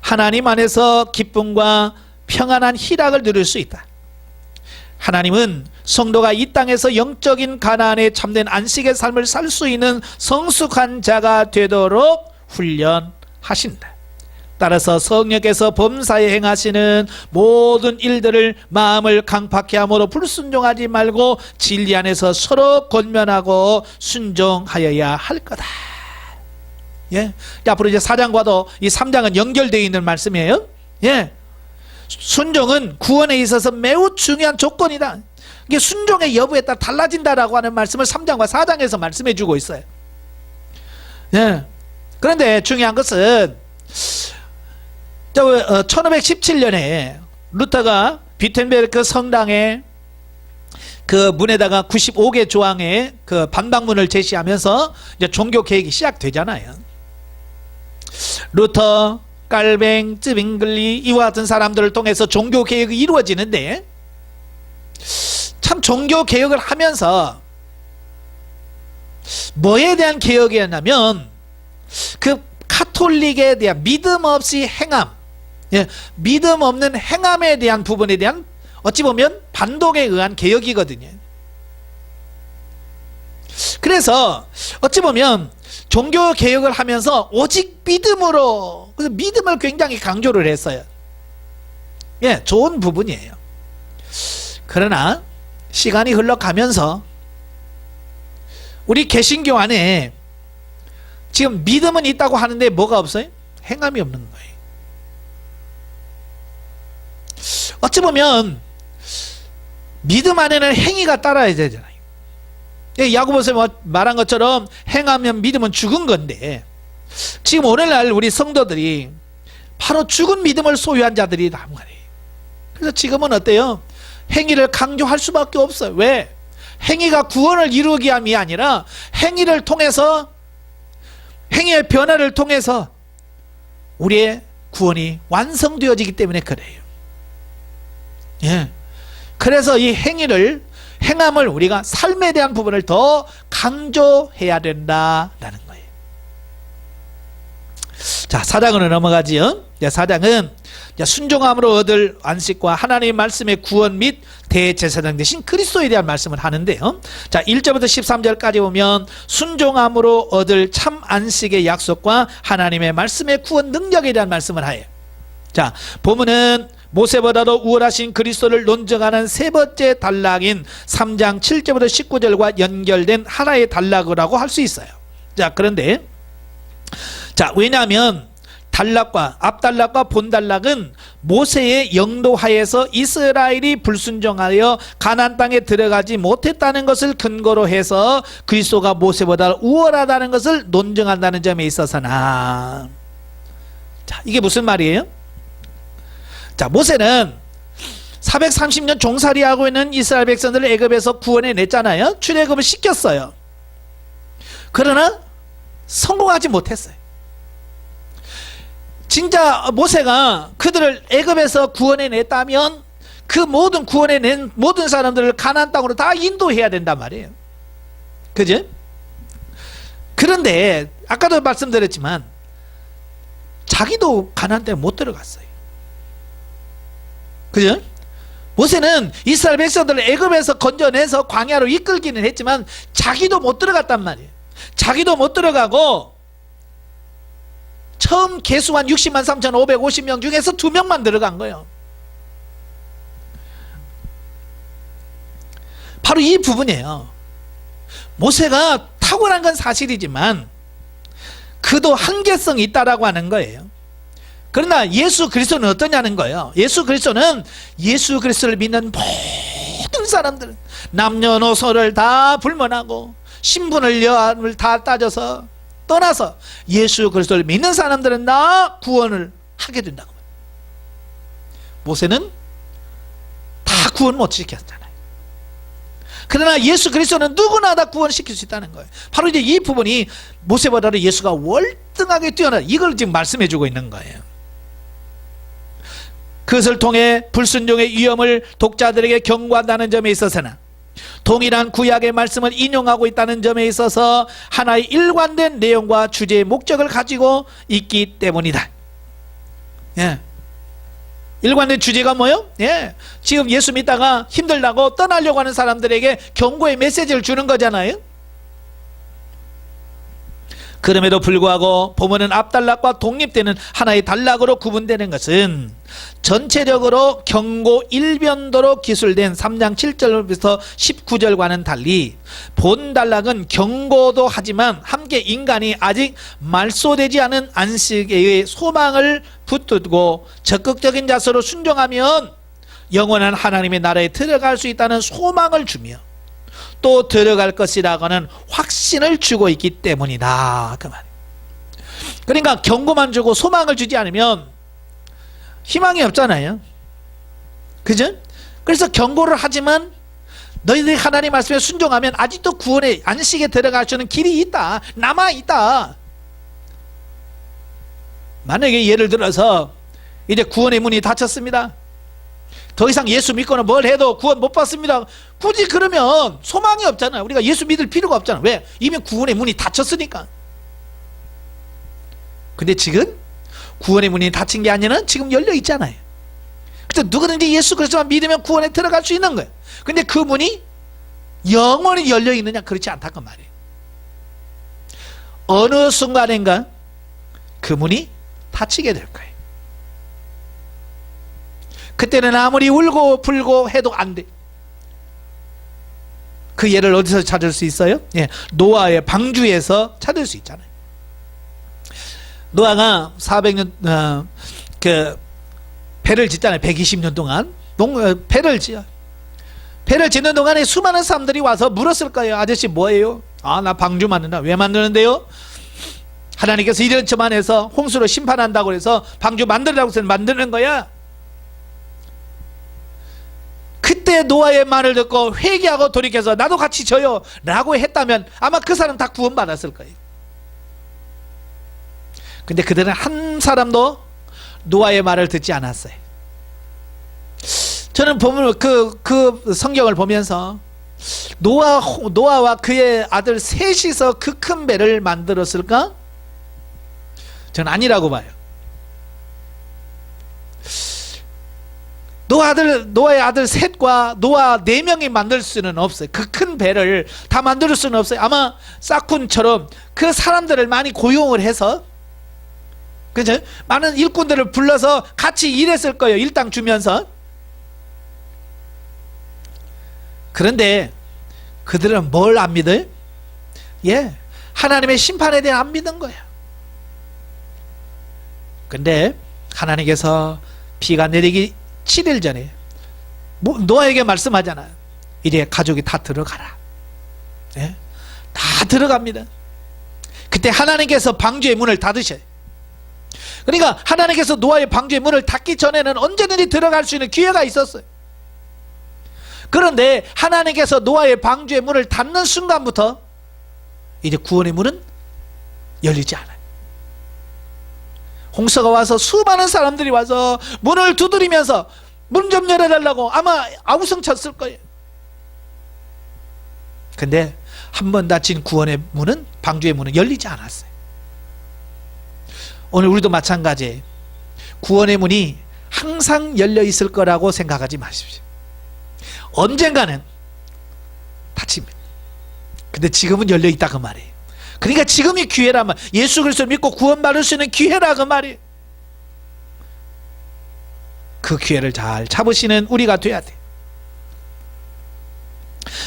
하나님 안에서 기쁨과 평안한 희락을 누릴 수 있다. 하나님은 성도가 이 땅에서 영적인 가나안에 참된 안식의 삶을 살 수 있는 성숙한 자가 되도록 훈련하신다. 따라서 성령께서 범사에 행하시는 모든 일들을 마음을 강팍케 함으로 불순종하지 말고 진리 안에서 서로 권면하고 순종하여야 할 거다. 예. 앞으로 이제 4장과도 이 3장은 연결되어 있는 말씀이에요. 예. 순종은 구원에 있어서 매우 중요한 조건이다. 이게 순종의 여부에 따라 달라진다라고 하는 말씀을 3장과 4장에서 말씀해 주고 있어요. 예. 그런데 중요한 것은 1517년에 루터가 비텐베르크 성당에 그 문에다가 95개 조항의 그 반박문을 제시하면서 이제 종교 개혁이 시작되잖아요. 루터, 깔뱅, 쯔빙글리 이와 같은 사람들을 통해서 종교 개혁이 이루어지는데 참 종교 개혁을 하면서 뭐에 대한 개혁이었냐면 그 카톨릭에 대한 믿음 없이 행함, 예, 믿음 없는 행함에 대한 부분에 대한 어찌 보면 반동에 의한 개혁이거든요. 그래서 어찌 보면 종교 개혁을 하면서 오직 믿음으로, 그래서 믿음을 굉장히 강조를 했어요. 예, 좋은 부분이에요. 그러나 시간이 흘러가면서 우리 개신교 안에 지금 믿음은 있다고 하는데 뭐가 없어요? 행함이 없는 거예요. 어찌 보면 믿음 안에는 행위가 따라야 되잖아요. 야고보서 말한 것처럼 행하면 믿음은 죽은 건데 지금 오늘날 우리 성도들이 바로 죽은 믿음을 소유한 자들이란 말이에요. 그래서 지금은 어때요? 행위를 강조할 수밖에 없어요. 왜? 행위가 구원을 이루기 위함이 아니라 행위를 통해서, 행위의 변화를 통해서 우리의 구원이 완성되어지기 때문에 그래요. 예. 그래서 이 행함을 우리가 삶에 대한 부분을 더 강조해야 된다라는 거예요. 자, 4장으로 넘어가지요. 4장은 순종함으로 얻을 안식과 하나님의 말씀의 구원 및 대제사장 되신 그리스도에 대한 말씀을 하는데요. 자, 1절부터 13절까지 보면 순종함으로 얻을 참 안식의 약속과 하나님의 말씀의 구원 능력에 대한 말씀을 해요. 자, 본문은 모세보다도 우월하신 그리스도를 논증하는 세 번째 단락인 3장 7절부터 19절과 연결된 하나의 단락이라고 할 수 있어요. 자, 그런데 왜냐하면 단락과 앞단락과 본단락은 모세의 영도하에서 이스라엘이 불순종하여 가나안 땅에 들어가지 못했다는 것을 근거로 해서 그리스도가 모세보다 우월하다는 것을 논증한다는 점에 있어서나, 자, 이게 무슨 말이에요? 자, 모세는 430년 종살이하고 있는 이스라엘 백성들을 애굽에서 구원해 냈잖아요. 출애굽을 시켰어요. 그러나 성공하지 못했어요. 진짜 모세가 그들을 애굽에서 구원해 냈다면 그 모든 구원해 낸 모든 사람들을 가나안 땅으로 다 인도해야 된단 말이에요. 그죠? 그런데 아까도 말씀드렸지만 자기도 가나안 땅에 못 들어갔어요. 그죠? 모세는 이스라엘 백성들을 애굽에서 건져내서 광야로 이끌기는 했지만 자기도 못 들어갔단 말이에요. 자기도 못 들어가고 처음 계수한 60만 3,550명 중에서 2명만 들어간 거예요. 바로 이 부분이에요. 모세가 탁월한 건 사실이지만 그도 한계성이 있다라고 하는 거예요. 그러나 예수 그리스도는 어떠냐는 거예요. 예수 그리스도는 예수 그리스도를 믿는 모든 사람들은 남녀노소를 다 불문하고 신분을 여함을 다 따져서 떠나서 예수 그리스도를 믿는 사람들은 다 구원을 하게 된다고. 모세는 다 구원 못 시켰잖아요. 그러나 예수 그리스도는 누구나 다 구원시킬 수 있다는 거예요. 바로 이제 이 부분이 모세보다도 예수가 월등하게 뛰어나, 이걸 지금 말씀해 주고 있는 거예요. 그것을 통해 불순종의 위험을 독자들에게 경고한다는 점에 있어서는 동일한 구약의 말씀을 인용하고 있다는 점에 있어서 하나의 일관된 내용과 주제의 목적을 가지고 있기 때문이다. 예. 일관된 주제가 뭐요? 예. 지금 예수 믿다가 힘들다고 떠나려고 하는 사람들에게 경고의 메시지를 주는 거잖아요. 그럼에도 불구하고 본문은 앞단락과 독립되는 하나의 단락으로 구분되는 것은 전체적으로 경고 일변도로 기술된 3장 7절부터 19절과는 달리 본 단락은 경고도 하지만 함께 인간이 아직 말소되지 않은 안식의 소망을 붙들고 적극적인 자세로 순종하면 영원한 하나님의 나라에 들어갈 수 있다는 소망을 주며 또 들어갈 것이라고는 확신을 주고 있기 때문이다, 그 말이에요. 그러니까 경고만 주고 소망을 주지 않으면 희망이 없잖아요. 그죠? 그래서 경고를 하지만 너희들이 하나님 말씀에 순종하면 아직도 구원의 안식에 들어갈 수 있는 길이 있다, 남아있다. 만약에 예를 들어서 이제 구원의 문이 닫혔습니다. 더 이상 예수 믿거나 뭘 해도 구원 못 받습니다. 굳이 그러면 소망이 없잖아요. 우리가 예수 믿을 필요가 없잖아요. 왜? 이미 구원의 문이 닫혔으니까. 근데 지금 구원의 문이 닫힌 게 아니라 지금 열려 있잖아요. 그래서 누구든지 예수 그리스도만 믿으면 구원에 들어갈 수 있는 거예요. 근데 그 문이 영원히 열려 있느냐? 그렇지 않다고 말이에요. 어느 순간인가 그 문이 닫히게 될 거예요. 그때는 아무리 울고 불고 해도 안 돼. 그 예를 어디서 찾을 수 있어요? 예, 노아의 방주에서 찾을 수 있잖아요. 노아가 400년 그 배를 짓잖아요. 120년 동안 배를 지어. 배를 짓는 동안에 수많은 사람들이 와서 물었을 거예요. 아저씨 뭐예요? 아, 나 방주 만든다. 왜 만드는데요? 하나님께서 이런 저만 해서 홍수로 심판한다고 해서 방주 만들라고 해서 만드는 거야. 그때 노아의 말을 듣고 회개하고 돌이켜서 나도 같이 져요 라고 했다면 아마 그 사람 다 구원받았을 거예요. 근데 그들은 한 사람도 노아의 말을 듣지 않았어요. 저는 보면 그 성경을 보면서 노아와 그의 아들 셋이서 그 큰 배를 만들었을까? 저는 아니라고 봐요. 노아의 아들 셋과 노아 4명이 만들 수는 없어요. 그 큰 배를 다 만들 수는 없어요. 아마 싹군처럼 그 사람들을 많이 고용을 해서, 그죠? 많은 일꾼들을 불러서 같이 일했을 거예요. 일당 주면서. 그런데 그들은 뭘 안 믿어요? 예, 하나님의 심판에 대해 안 믿는 거예요. 근데 하나님께서 비가 내리기 7일 전에 노아에게 말씀하잖아요. 이제 가족이 다 들어가라. 예? 다 들어갑니다. 그때 하나님께서 방주의 문을 닫으셔요. 그러니까 하나님께서 노아의 방주의 문을 닫기 전에는 언제든지 들어갈 수 있는 기회가 있었어요. 그런데 하나님께서 노아의 방주의 문을 닫는 순간부터 이제 구원의 문은 열리지 않아요. 홍수가 와서 수많은 사람들이 와서 문을 두드리면서 문 좀 열어달라고 아마 아우성 쳤을 거예요. 근데 한 번 닫힌 구원의 문은, 방주의 문은 열리지 않았어요. 오늘 우리도 마찬가지예요. 구원의 문이 항상 열려 있을 거라고 생각하지 마십시오. 언젠가는 닫힙니다. 근데 지금은 열려 있다 그 말이에요. 그러니까 지금이 기회란 말, 예수 그리스도를 믿고 구원받을 수 있는 기회라 그 말이에요. 그 기회를 잘 잡으시는 우리가 돼야 돼.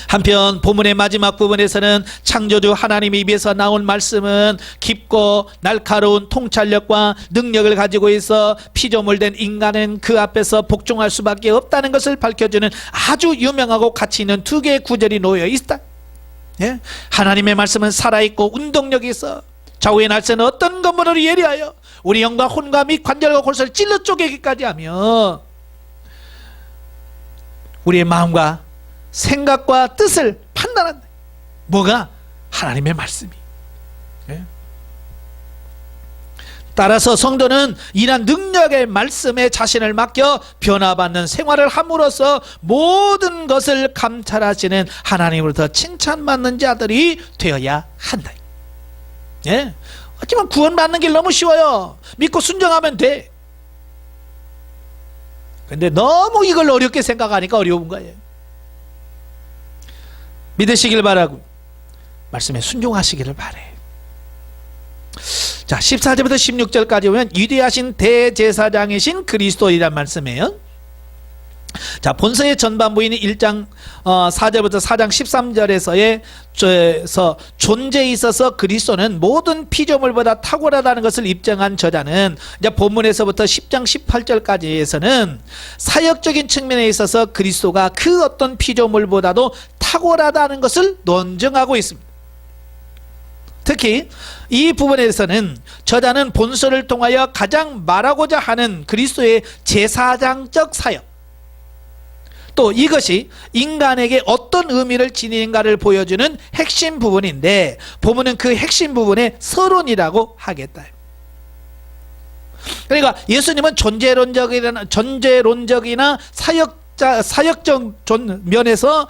한편 본문의 마지막 부분에서는 창조주 하나님의 입에서 나온 말씀은 깊고 날카로운 통찰력과 능력을 가지고 있어 피조물된 인간은 그 앞에서 복종할 수밖에 없다는 것을 밝혀주는 아주 유명하고 가치 있는 두 개의 구절이 놓여 있다. 예? 하나님의 말씀은 살아있고 운동력이 있어 좌우의 날새는 어떤 것으로 예리하여 우리 영과 혼과 및 관절과 골수를 찔러 쪼개기까지 하며 우리의 마음과 생각과 뜻을 판단한다. 뭐가? 하나님의 말씀이. 예? 따라서 성도는 이러한 능력의 말씀에 자신을 맡겨 변화받는 생활을 함으로써 모든 것을 감찰하시는 하나님으로부터 칭찬받는 자들이 되어야 한다. 예? 하지만 구원받는 길 너무 쉬워요. 믿고 순종하면 돼. 근데 너무 이걸 어렵게 생각하니까 어려운 거예요. 믿으시길 바라고 말씀에 순종하시기를 바래. 자, 14절부터 16절까지 보면 위대하신 대제사장이신 그리스도이란 말씀이에요. 자, 본서의 전반부인 1장 4절부터 4장 13절에서의 존재에 있어서 그리스도는 모든 피조물보다 탁월하다는 것을 입증한 저자는 이제 본문에서부터 10장 18절까지에서는 사역적인 측면에 있어서 그리스도가 그 어떤 피조물보다도 탁월하다는 것을 논증하고 있습니다. 특히 이 부분에서는 저자는 본서를 통하여 가장 말하고자 하는 그리스도의 제사장적 사역, 또 이것이 인간에게 어떤 의미를 지니는가를 보여주는 핵심 부분인데 본문은 그 핵심 부분에 서론이라고 하겠다. 그러니까 예수님은 존재론적이나 사역적 면에서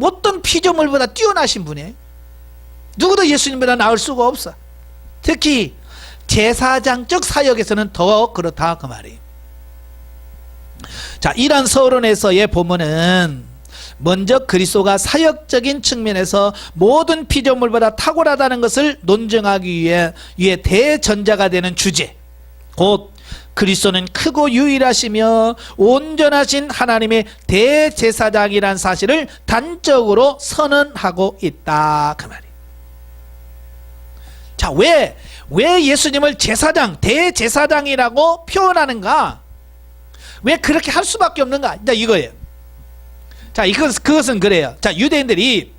어떤 피조물보다 뛰어나신 분이에요. 누구도 예수님보다 나을 수가 없어. 특히 제사장적 사역에서는 더 그렇다 그 말이에요. 자, 이러한 서론에서의 본문은 먼저 그리스도가 사역적인 측면에서 모든 피조물보다 탁월하다는 것을 논증하기 위해 대전자가 되는 주제, 곧 그리스도는 크고 유일하시며 온전하신 하나님의 대제사장이란 사실을 단적으로 선언하고 있다 그 말이에요. 자, 왜 예수님을 제사장, 대제사장이라고 표현하는가? 왜 그렇게 할 수밖에 없는가? 자, 이거예요. 자, 그것은 그래요. 자, 유대인들이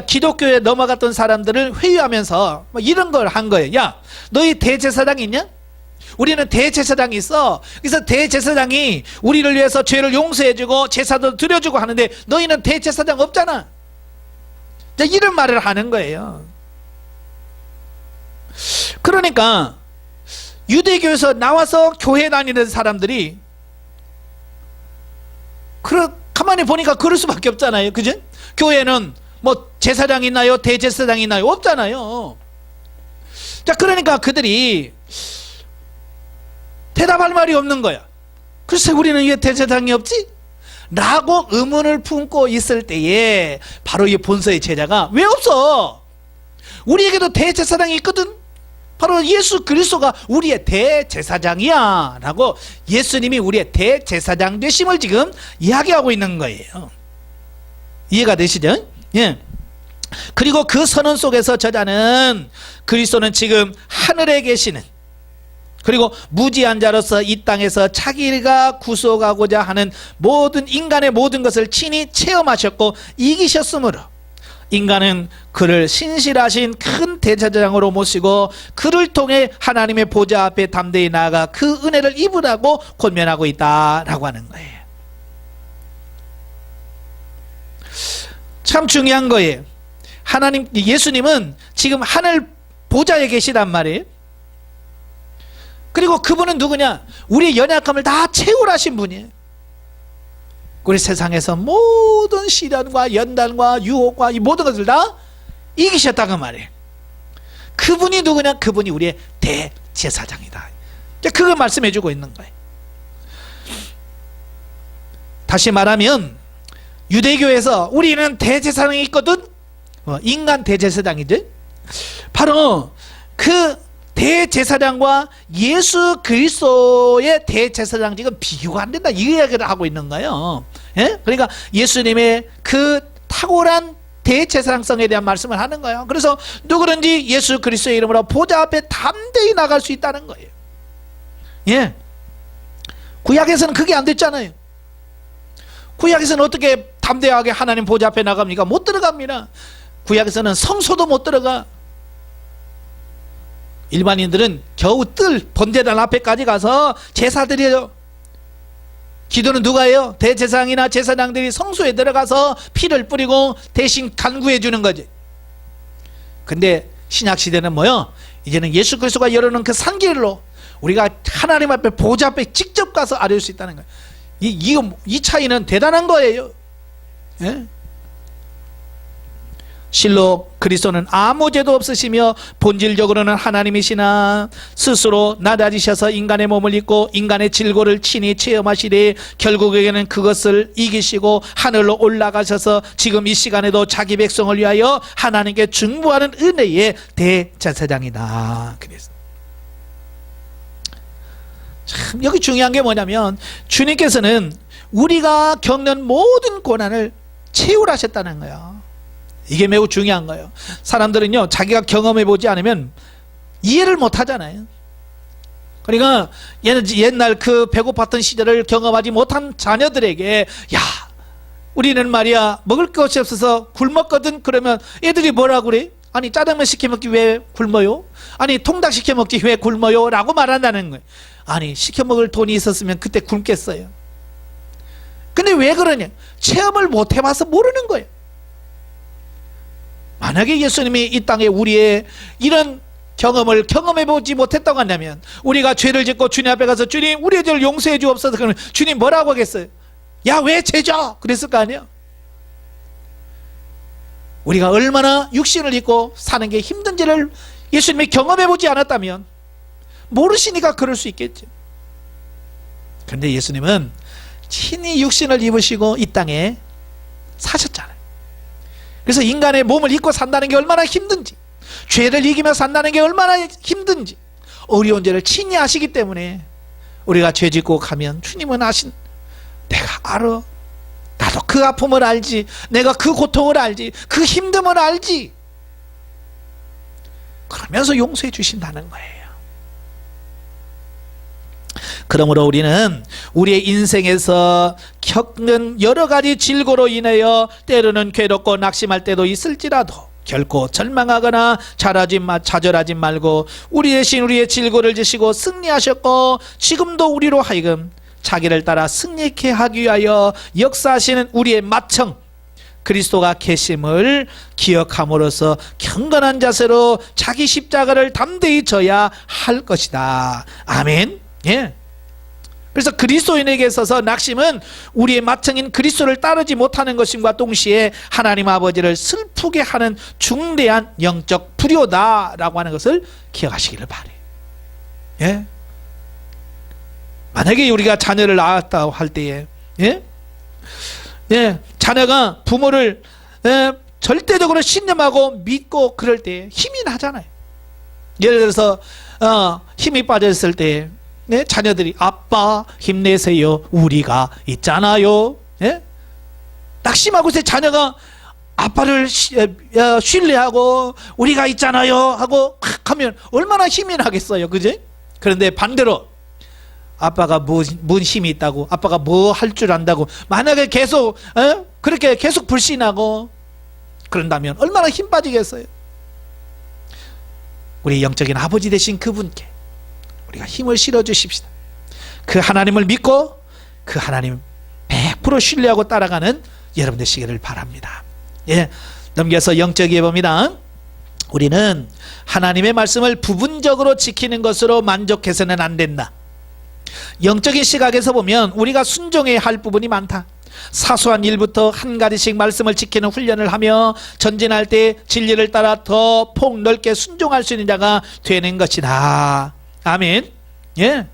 기독교에 넘어갔던 사람들을 회유하면서 뭐 이런 걸 한 거예요. 야, 너희 대제사장이 있냐? 우리는 대제사장이 있어. 그래서 대제사장이 우리를 위해서 죄를 용서해주고 제사도 드려주고 하는데 너희는 대제사장 없잖아. 자, 이런 말을 하는 거예요. 그러니까 유대교에서 나와서 교회 다니는 사람들이 가만히 보니까 그럴 수밖에 없잖아요. 그죠? 교회는 뭐 제사장이 있나요? 대제사장이 있나요? 없잖아요. 자, 그러니까 그들이 대답할 말이 없는 거야. 글쎄, 우리는 왜 대제사장이 없지? 라고 의문을 품고 있을 때에 바로 이 본서의 제자가 왜 없어? 우리에게도 대제사장이 있거든. 바로 예수 그리스도가 우리의 대제사장이야 라고 예수님이 우리의 대제사장 되심을 지금 이야기하고 있는 거예요. 이해가 되시죠? 예. 그리고 그 선언 속에서 저자는 그리스도는 지금 하늘에 계시는, 그리고 무지한 자로서 이 땅에서 자기가 구속하고자 하는 모든 인간의 모든 것을 친히 체험하셨고 이기셨으므로 인간은 그를 신실하신 큰 대제사장으로 모시고 그를 통해 하나님의 보좌 앞에 담대히 나아가 그 은혜를 입으라고 권면하고 있다라고 하는 거예요. 참 중요한 거예요. 예수님은 지금 하늘 보좌에 계시단 말이에요. 그리고 그분은 누구냐? 우리의 연약함을 다 채울하신 분이에요. 우리 세상에서 모든 시련과 연단과 유혹과 이 모든 것을 다 이기셨다고 말이에요. 그분이 누구냐? 그분이 우리의 대제사장이다. 그걸 말씀해 주고 있는 거예요. 다시 말하면 유대교에서 우리는 대제사장이 있거든. 인간 대제사장이죠. 바로 그 대제사장과 예수 그리스도의 대제사장 지금 비교가 안 된다, 이 이야기를 하고 있는 거예요. 예? 그러니까 예수님의 그 탁월한 대제사장성에 대한 말씀을 하는 거예요. 그래서 누구든지 예수 그리스도의 이름으로 보좌 앞에 담대히 나갈 수 있다는 거예요. 예. 구약에서는 그게 안 됐잖아요. 구약에서는 어떻게 담대하게 하나님 보좌 앞에 나갑니까? 못 들어갑니다. 구약에서는 성소도 못 들어가. 일반인들은 겨우 뜰 번제단 앞에까지 가서 제사 드려요. 기도는 누가 해요? 대제사장이나 제사장들이 성소에 들어가서 피를 뿌리고 대신 간구해 주는 거지. 근데 신약시대는 뭐요? 이제는 예수 그리스도가 열어놓은 그 산길로 우리가 하나님 앞에 보좌 앞에 직접 가서 아뢰올 수 있다는 거예요. 이 차이는 대단한 거예요. 예? 실로 그리스도는 아무 죄도 없으시며 본질적으로는 하나님이시나 스스로 낮아지셔서 인간의 몸을 입고 인간의 질고를 친히 체험하시되 결국에는 그것을 이기시고 하늘로 올라가셔서 지금 이 시간에도 자기 백성을 위하여 하나님께 중보하는 은혜의 대제사장이다. 그래서 참 여기 중요한 게 뭐냐면 주님께서는 우리가 겪는 모든 고난을 채울하셨다는 거예요. 이게 매우 중요한 거예요. 사람들은요 자기가 경험해보지 않으면 이해를 못 하잖아요. 그러니까 옛날 그 배고팠던 시절을 경험하지 못한 자녀들에게 야 우리는 말이야 먹을 것이 없어서 굶었거든. 그러면 애들이 뭐라고 그래? 아니 짜장면 시켜 먹기 왜 굶어요? 아니 통닭 시켜 먹기 왜 굶어요? 라고 말한다는 거예요. 아니 시켜 먹을 돈이 있었으면 그때 굶겠어요. 근데 왜 그러냐? 체험을 못 해봐서 모르는 거예요. 만약에 예수님이 이 땅에 우리의 이런 경험을 경험해보지 못했다고 한다면 우리가 죄를 짓고 주님 앞에 가서 주님 우리의 죄를 용서해 주옵소서 그러면 주님 뭐라고 하겠어요? 야 왜 죄져? 그랬을 거 아니에요. 우리가 얼마나 육신을 입고 사는 게 힘든지를 예수님이 경험해보지 않았다면 모르시니까 그럴 수 있겠죠. 그런데 예수님은 친히 육신을 입으시고 이 땅에 사셨잖아요. 그래서 인간의 몸을 입고 산다는 게 얼마나 힘든지, 죄를 이기며 산다는 게 얼마나 힘든지 어려운 죄를 친히 하시기 때문에 우리가 죄 짓고 가면 주님은 내가 알아. 나도 그 아픔을 알지. 내가 그 고통을 알지. 그 힘듦을 알지. 그러면서 용서해 주신다는 거예요. 그러므로 우리는 우리의 인생에서 겪는 여러 가지 질고로 인하여 때로는 괴롭고 낙심할 때도 있을지라도 결코 절망하거나 좌절하지 말고 우리 대신 우리의 질고를 지시고 승리하셨고 지금도 우리로 하여금 자기를 따라 승리케 하기 위하여 역사하시는 우리의 맏청 그리스도가 계심을 기억함으로써 경건한 자세로 자기 십자가를 담대히 져야 할 것이다. 아멘. 예. 그래서 그리스도인에게 있어서 낙심은 우리의 맏청인 그리스도를 따르지 못하는 것임과 동시에 하나님 아버지를 슬프게 하는 중대한 영적 불효다라고 하는 것을 기억하시기를 바래요. 예? 만약에 우리가 자녀를 낳았다고 할 때에 자녀가 부모를 절대적으로 신념하고 믿고 그럴 때 힘이 나잖아요. 예를 들어서 힘이 빠졌을 때 자녀들이 아빠 힘내세요 우리가 있잖아요. 낙심하고 있어요. 자녀가 아빠를 신뢰하고 우리가 있잖아요 하고 하면 얼마나 힘이 나겠어요. 그지? 그런데 반대로 아빠가 뭔 힘이 있다고 아빠가 뭐 할 줄 안다고 만약에 계속 그렇게 계속 불신하고 그런다면 얼마나 힘 빠지겠어요. 우리 영적인 아버지 되신 그분께 우리가 힘을 실어 주십시다. 그 하나님을 믿고 그 하나님 100% 신뢰하고 따라가는 여러분 되시기를 바랍니다. 예, 넘겨서 영적이에 봅니다. 우리는 하나님의 말씀을 부분적으로 지키는 것으로 만족해서는 안 된다. 영적인 시각에서 보면 우리가 순종해야 할 부분이 많다. 사소한 일부터 한 가지씩 말씀을 지키는 훈련을 하며 전진할 때 진리를 따라 더 폭넓게 순종할 수 있는 자가 되는 것이다. 아멘. 예.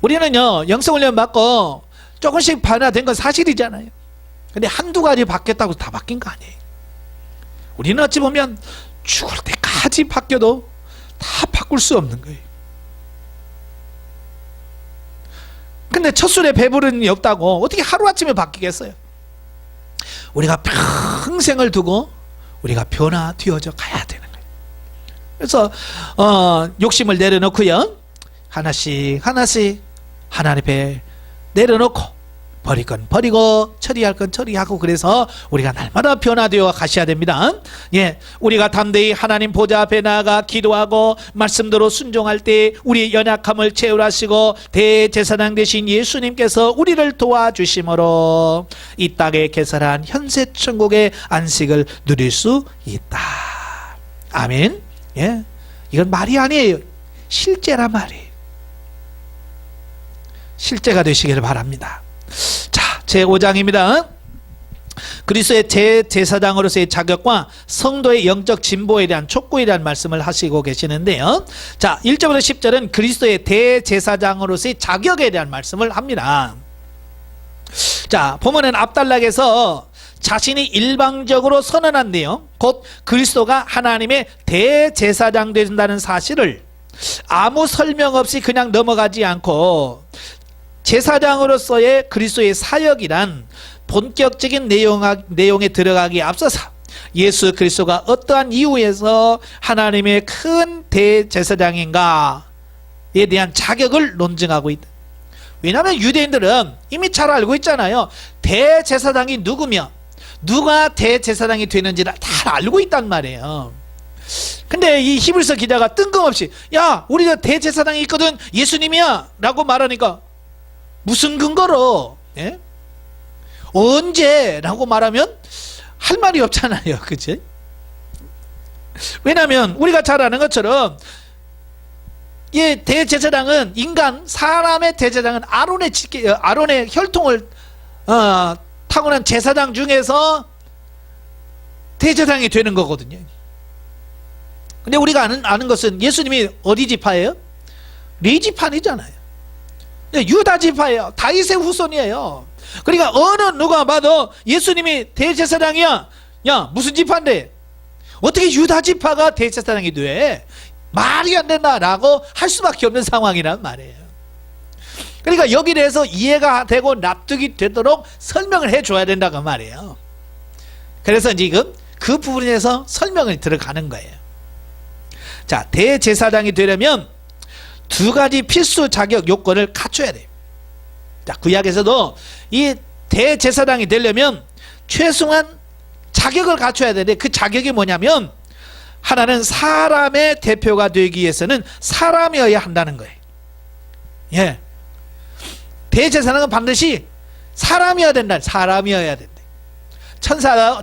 우리는요 영성훈련 받고 조금씩 변화된 건 사실이잖아요. 근데 한두 가지 바뀌었다고 다 바뀐 거 아니에요. 우리는 어찌 보면 죽을 때까지 바뀌어도 다 바꿀 수 없는 거예요. 근데 첫 술에 배부름이 없다고 어떻게 하루아침에 바뀌겠어요? 우리가 평생을 두고 우리가 변화되어져 가야 되는 거예요. 그래서 욕심을 내려놓고요, 하나씩 하나님 앞에 내려놓고 버릴 건 버리고 처리할 건 처리하고, 그래서 우리가 날마다 변화되어 가셔야 됩니다. 예, 우리가 담대히 하나님 보좌 앞에 나아가 기도하고 말씀대로 순종할 때 우리의 연약함을 채울하시고 대제사장 되신 예수님께서 우리를 도와주심으로 이 땅에 개설한 현세 천국의 안식을 누릴 수 있다. 아멘. 예, 이건 말이 아니에요. 실제란 말이에요. 실제가 되시기를 바랍니다. 자, 제5장입니다. 그리스도의 대제사장으로서의 자격과 성도의 영적 진보에 대한 촉구에 대한 말씀을 하시고 계시는데요. 자, 1절부터 10절은 그리스도의 대제사장으로서의 자격에 대한 말씀을 합니다. 자, 보면은 앞단락에서 자신이 일방적으로 선언한 내용, 곧 그리스도가 하나님의 대제사장 된다는 사실을 아무 설명 없이 그냥 넘어가지 않고, 제사장으로서의 그리스도의 사역이란 본격적인 내용에 들어가기에 앞서서 예수 그리스도가 어떠한 이유에서 하나님의 큰 대제사장인가에 대한 자격을 논증하고 있다. 왜냐하면 유대인들은 이미 잘 알고 있잖아요. 대제사장이 누구며 누가 대제사장이 되는지를 잘 알고 있단 말이에요. 근데 이 히브리서 기자가 뜬금없이 야, 우리가 대제사장이 있거든, 예수님이야 라고 말하니까 무슨 근거로, 예? 언제? 라고 말하면 할 말이 없잖아요. 그치? 왜냐하면 우리가 잘 아는 것처럼 이 대제사장은 사람의 대제사장은 아론의 혈통을 타고난 제사장 중에서 대제사장이 되는 거거든요. 근데 우리가 아는 것은 예수님이 어디 지파예요? 레위지파이잖아요. 유다 지파예요. 다윗의 후손이에요. 그러니까 어느 누가 봐도 예수님이 대제사장이야. 야, 무슨 지파인데 어떻게 유다 지파가 대제사장이 돼? 말이 안 된다라고 할 수밖에 없는 상황이란 말이에요. 그러니까 여기에 대해서 이해가 되고 납득이 되도록 설명을 해줘야 된다고 말이에요. 그래서 지금 그 부분에서 설명을 들어가는 거예요. 자, 대제사장이 되려면 두 가지 필수 자격 요건을 갖춰야 돼요. 자, 구약에서도 이 대제사장이 되려면 최소한 자격을 갖춰야 되는데, 그 자격이 뭐냐면 하나는 사람의 대표가 되기 위해서는 사람이어야 한다는 거예요. 예, 대제사장은 반드시 사람이어야 된다. 사람이어야 된다.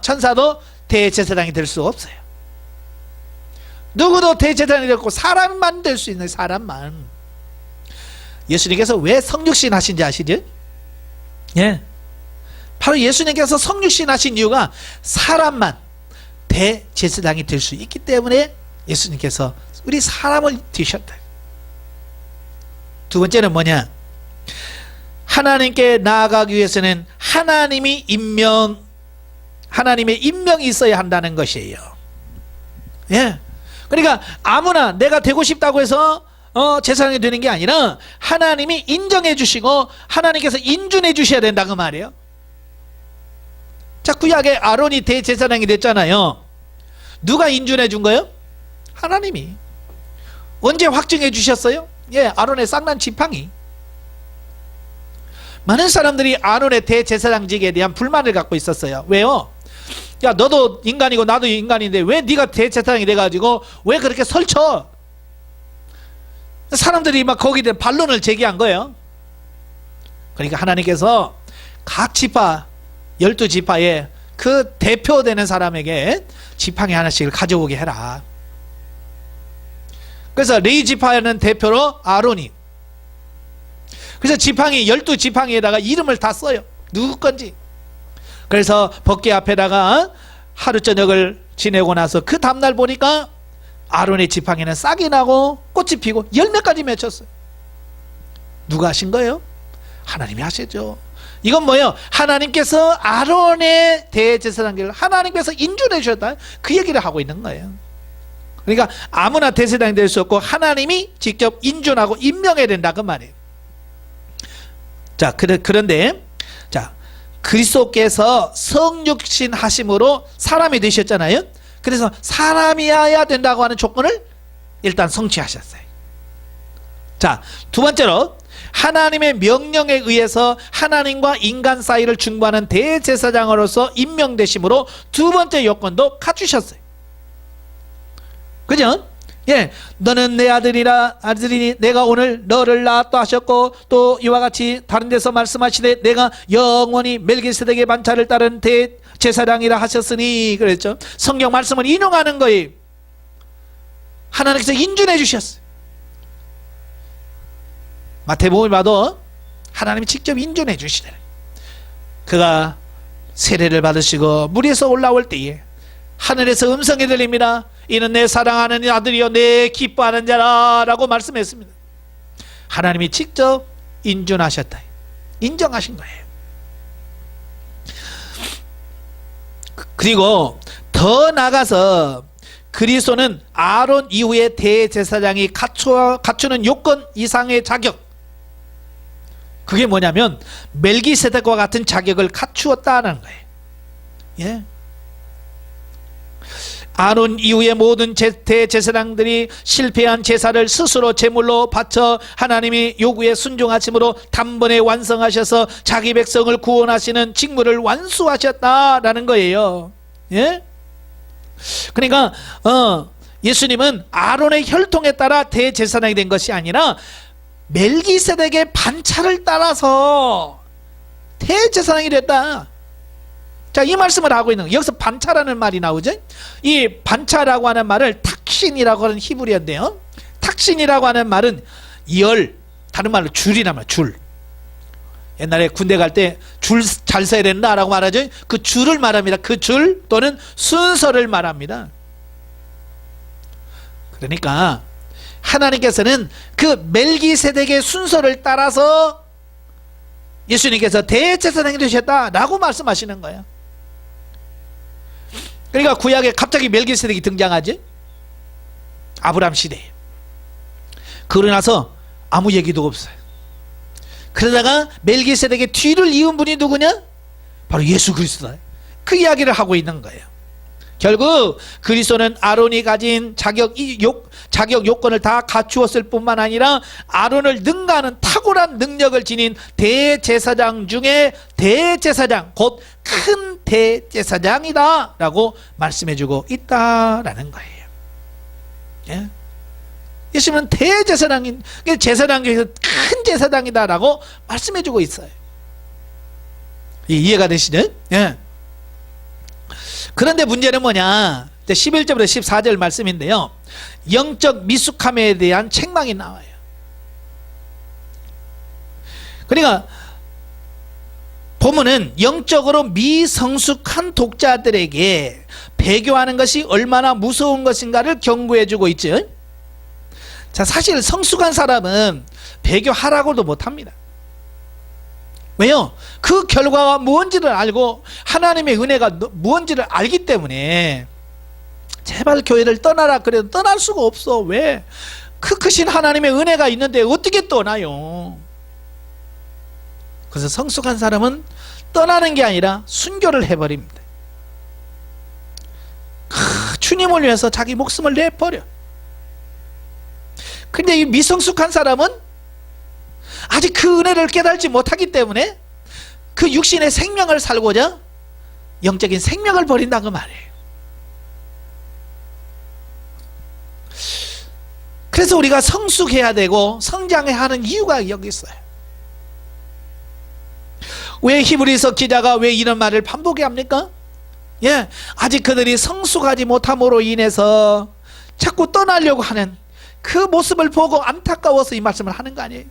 천사도 대제사장이 될 수 없어요. 누구도 대제사장이 되고 사람만 될 수 있는, 사람만. 예수님께서 왜 성육신 하신지 아시죠? 예, 바로 예수님께서 성육신 하신 이유가 사람만 대제사장이 될 수 있기 때문에 예수님께서 우리 사람을 되셨다. 두 번째는 뭐냐? 하나님께 나아가기 위해서는 하나님의 임명이 있어야 한다는 것이에요. 예, 그러니까 아무나 내가 되고 싶다고 해서 제사장이 되는 게 아니라 하나님이 인정해 주시고 하나님께서 인준해 주셔야 된다, 그 말이에요. 자, 구약에 아론이 대제사장이 됐잖아요. 누가 인준해 준 거예요? 하나님이. 언제 확증해 주셨어요? 예, 아론의 쌍난 지팡이. 많은 사람들이 아론의 대제사장직에 대한 불만을 갖고 있었어요. 왜요? 야, 너도 인간이고 나도 인간인데 왜 네가 대제사장이 돼가지고 왜 그렇게 설쳐? 사람들이 막 거기에 대한 반론을 제기한 거예요. 그러니까 하나님께서 각 지파 12지파에 그 대표되는 사람에게 지팡이 하나씩을 가져오게 해라. 그래서 레위 지파에는 대표로 아론이, 그래서 지팡이 12지팡이에다가 이름을 다 써요. 누구 건지. 그래서 법궤 앞에다가 하루 저녁을 지내고 나서 그 다음날 보니까 아론의 지팡이는 싹이 나고 꽃이 피고 열매까지 맺혔어요. 누가 하신 거예요? 하나님이 하시죠. 이건 뭐예요? 하나님께서 아론의 대제사장을 하나님께서 인준해 주셨다, 그 얘기를 하고 있는 거예요. 그러니까 아무나 대제사장이 될 수 없고 하나님이 직접 인준하고 임명해야 된다, 그 말이에요. 자, 그런데 자, 그리스도께서 성육신 하심으로 사람이 되셨잖아요. 그래서 사람이어야 된다고 하는 조건을 일단 성취하셨어요. 자, 두 번째로 하나님의 명령에 의해서 하나님과 인간 사이를 중보하는 대제사장으로서 임명되심으로 두 번째 요건도 갖추셨어요. 그죠? 예, 너는 내 아들이니 내가 오늘 너를 낳았다 하셨고, 또 이와 같이 다른 데서 말씀하시되 내가 영원히 멜기세덱의 반차를 따른 대제사장이라 하셨으니 그랬죠. 성경 말씀을 인용하는 거예요. 하나님께서 인준해 주셨어요. 마태복음을 봐도 하나님이 직접 인준해 주시더래요. 그가 세례를 받으시고 물에서 올라올 때에 하늘에서 음성이 들립니다. 이는 내 사랑하는 아들이요 내 기뻐하는 자라 라고 말씀했습니다. 하나님이 직접 인준하셨다, 인정하신 거예요. 그리고 더 나아가서 그리스도는 아론 이후의 대제사장이 갖추는 요건 이상의 자격, 그게 뭐냐면 멜기세덱과 같은 자격을 갖추었다는 거예요. 예? 아론 이후의 모든 대제사장들이 실패한 제사를 스스로 제물로 바쳐 하나님이 요구에 순종하심으로 단번에 완성하셔서 자기 백성을 구원하시는 직무를 완수하셨다라는 거예요. 예? 그러니까 예수님은 아론의 혈통에 따라 대제사장이 된 것이 아니라 멜기세덱의 반차를 따라서 대제사장이 됐다. 자, 이 말씀을 하고 있는 거예요. 여기서 반차라는 말이 나오죠. 이 반차라고 하는 말을 탁신이라고 하는 히브리어인데요, 탁신이라고 하는 말은 열, 다른 말로 줄이란 말, 줄. 옛날에 군대 갈 때 줄 잘 서야 된다라고 말하죠. 그 줄을 말합니다. 그 줄 또는 순서를 말합니다. 그러니까 하나님께서는 그 멜기세덱의 순서를 따라서 예수님께서 대제사장이 되셨다라고 말씀하시는 거예요. 그러니까 구약에 갑자기 멜기세덱이 등장하지, 아브라함 시대에. 그러고 나서 아무 얘기도 없어요. 그러다가 멜기세덱의 뒤를 이은 분이 누구냐? 바로 예수 그리스도다. 그 이야기를 하고 있는 거예요. 결국 그리스도는 아론이 가진 자격 요건을 다 갖추었을 뿐만 아니라 아론을 능가하는 탁월한 능력을 지닌 대제사장 중에 대제사장, 곧 큰 대제사장이다 라고 말씀해주고 있다라는 거예요. 예? 예수님은 대제사장인, 제사장 중에서 큰 제사장이다 라고 말씀해주고 있어요. 이해가 되시죠? 예. 그런데 문제는 뭐냐? 11절부터 14절 말씀인데요, 영적 미숙함에 대한 책망이 나와요. 그러니까 본문은 영적으로 미성숙한 독자들에게 배교하는 것이 얼마나 무서운 것인가를 경고해주고 있죠. 자, 사실 성숙한 사람은 배교하라고도 못합니다. 왜요? 그 결과가 무언지를 알고 하나님의 은혜가 무언지를 알기 때문에 제발 교회를 떠나라 그래도 떠날 수가 없어. 왜? 그 크신 하나님의 은혜가 있는데 어떻게 떠나요? 그래서 성숙한 사람은 떠나는 게 아니라 순교를 해버립니다. 주님을 위해서 자기 목숨을 내버려. 근데 이 미성숙한 사람은 아직 그 은혜를 깨달지 못하기 때문에 그 육신의 생명을 살고자 영적인 생명을 버린다고 말해요. 그래서 우리가 성숙해야 되고 성장해야 하는 이유가 여기 있어요. 왜 히브리서 기자가 왜 이런 말을 반복해 합니까? 예, 아직 그들이 성숙하지 못함으로 인해서 자꾸 떠나려고 하는 그 모습을 보고 안타까워서 이 말씀을 하는 거 아니에요.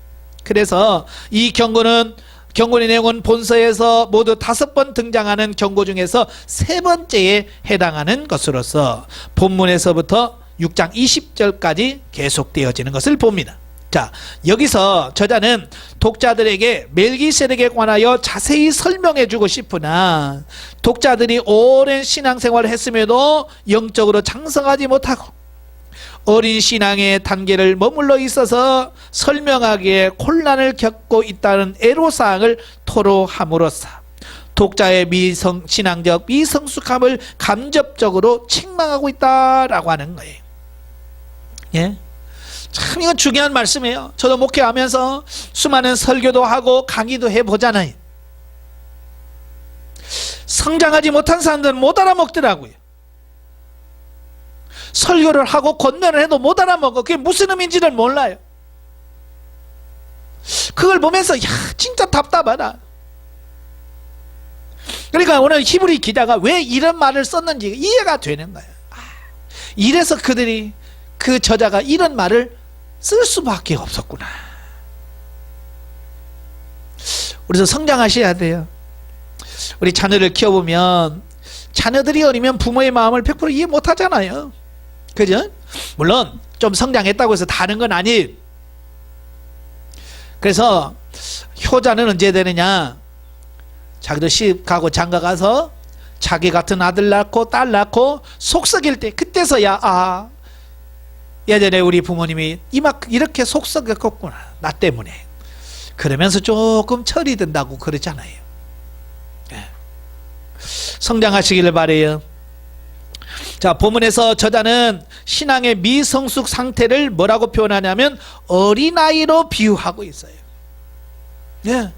그래서 이 경고의 내용은 본서에서 모두 5번 등장하는 경고 중에서 3번째에 해당하는 것으로서 본문에서부터 6장 20절까지 계속되어지는 것을 봅니다. 자, 여기서 저자는 독자들에게 멜기세덱에 관하여 자세히 설명해 주고 싶으나 독자들이 오랜 신앙생활을 했음에도 영적으로 장성하지 못하고 어린 신앙의 단계를 머물러 있어서 설명하기에 곤란을 겪고 있다는 애로사항을 토로함으로써 독자의 신앙적 미성숙함을 간접적으로 책망하고 있다라고 하는 거예요. 예? 참 이건 중요한 말씀이에요. 저도 목회하면서 수많은 설교도 하고 강의도 해보잖아요. 성장하지 못한 사람들은 못 알아먹더라고요. 설교를 하고 권면을 해도 못 알아먹어. 그게 무슨 의미인지를 몰라요. 그걸 보면서 야 진짜 답답하다. 그러니까 오늘 히브리 기자가 왜 이런 말을 썼는지 이해가 되는 거예요. 이래서 그들이 그 저자가 이런 말을 쓸 수밖에 없었구나. 그래서 성장하셔야 돼요. 우리 자녀를 키워보면 자녀들이 어리면 부모의 마음을 100% 이해 못하잖아요. 그죠? 물론 좀 성장했다고 해서 다른 건 아니에요. 그래서 효자는 언제 되느냐? 자기도 시집 가고 장가 가서 자기 같은 아들 낳고 딸 낳고 속썩일 때 그때서야 예전에 우리 부모님이 이렇게 속썩였구나 나 때문에. 그러면서 조금 철이 든다고 그러잖아요. 성장하시기를 바래요. 자, 본문에서 저자는 신앙의 미성숙 상태를 뭐라고 표현하냐면 어린아이로 비유하고 있어요. 예.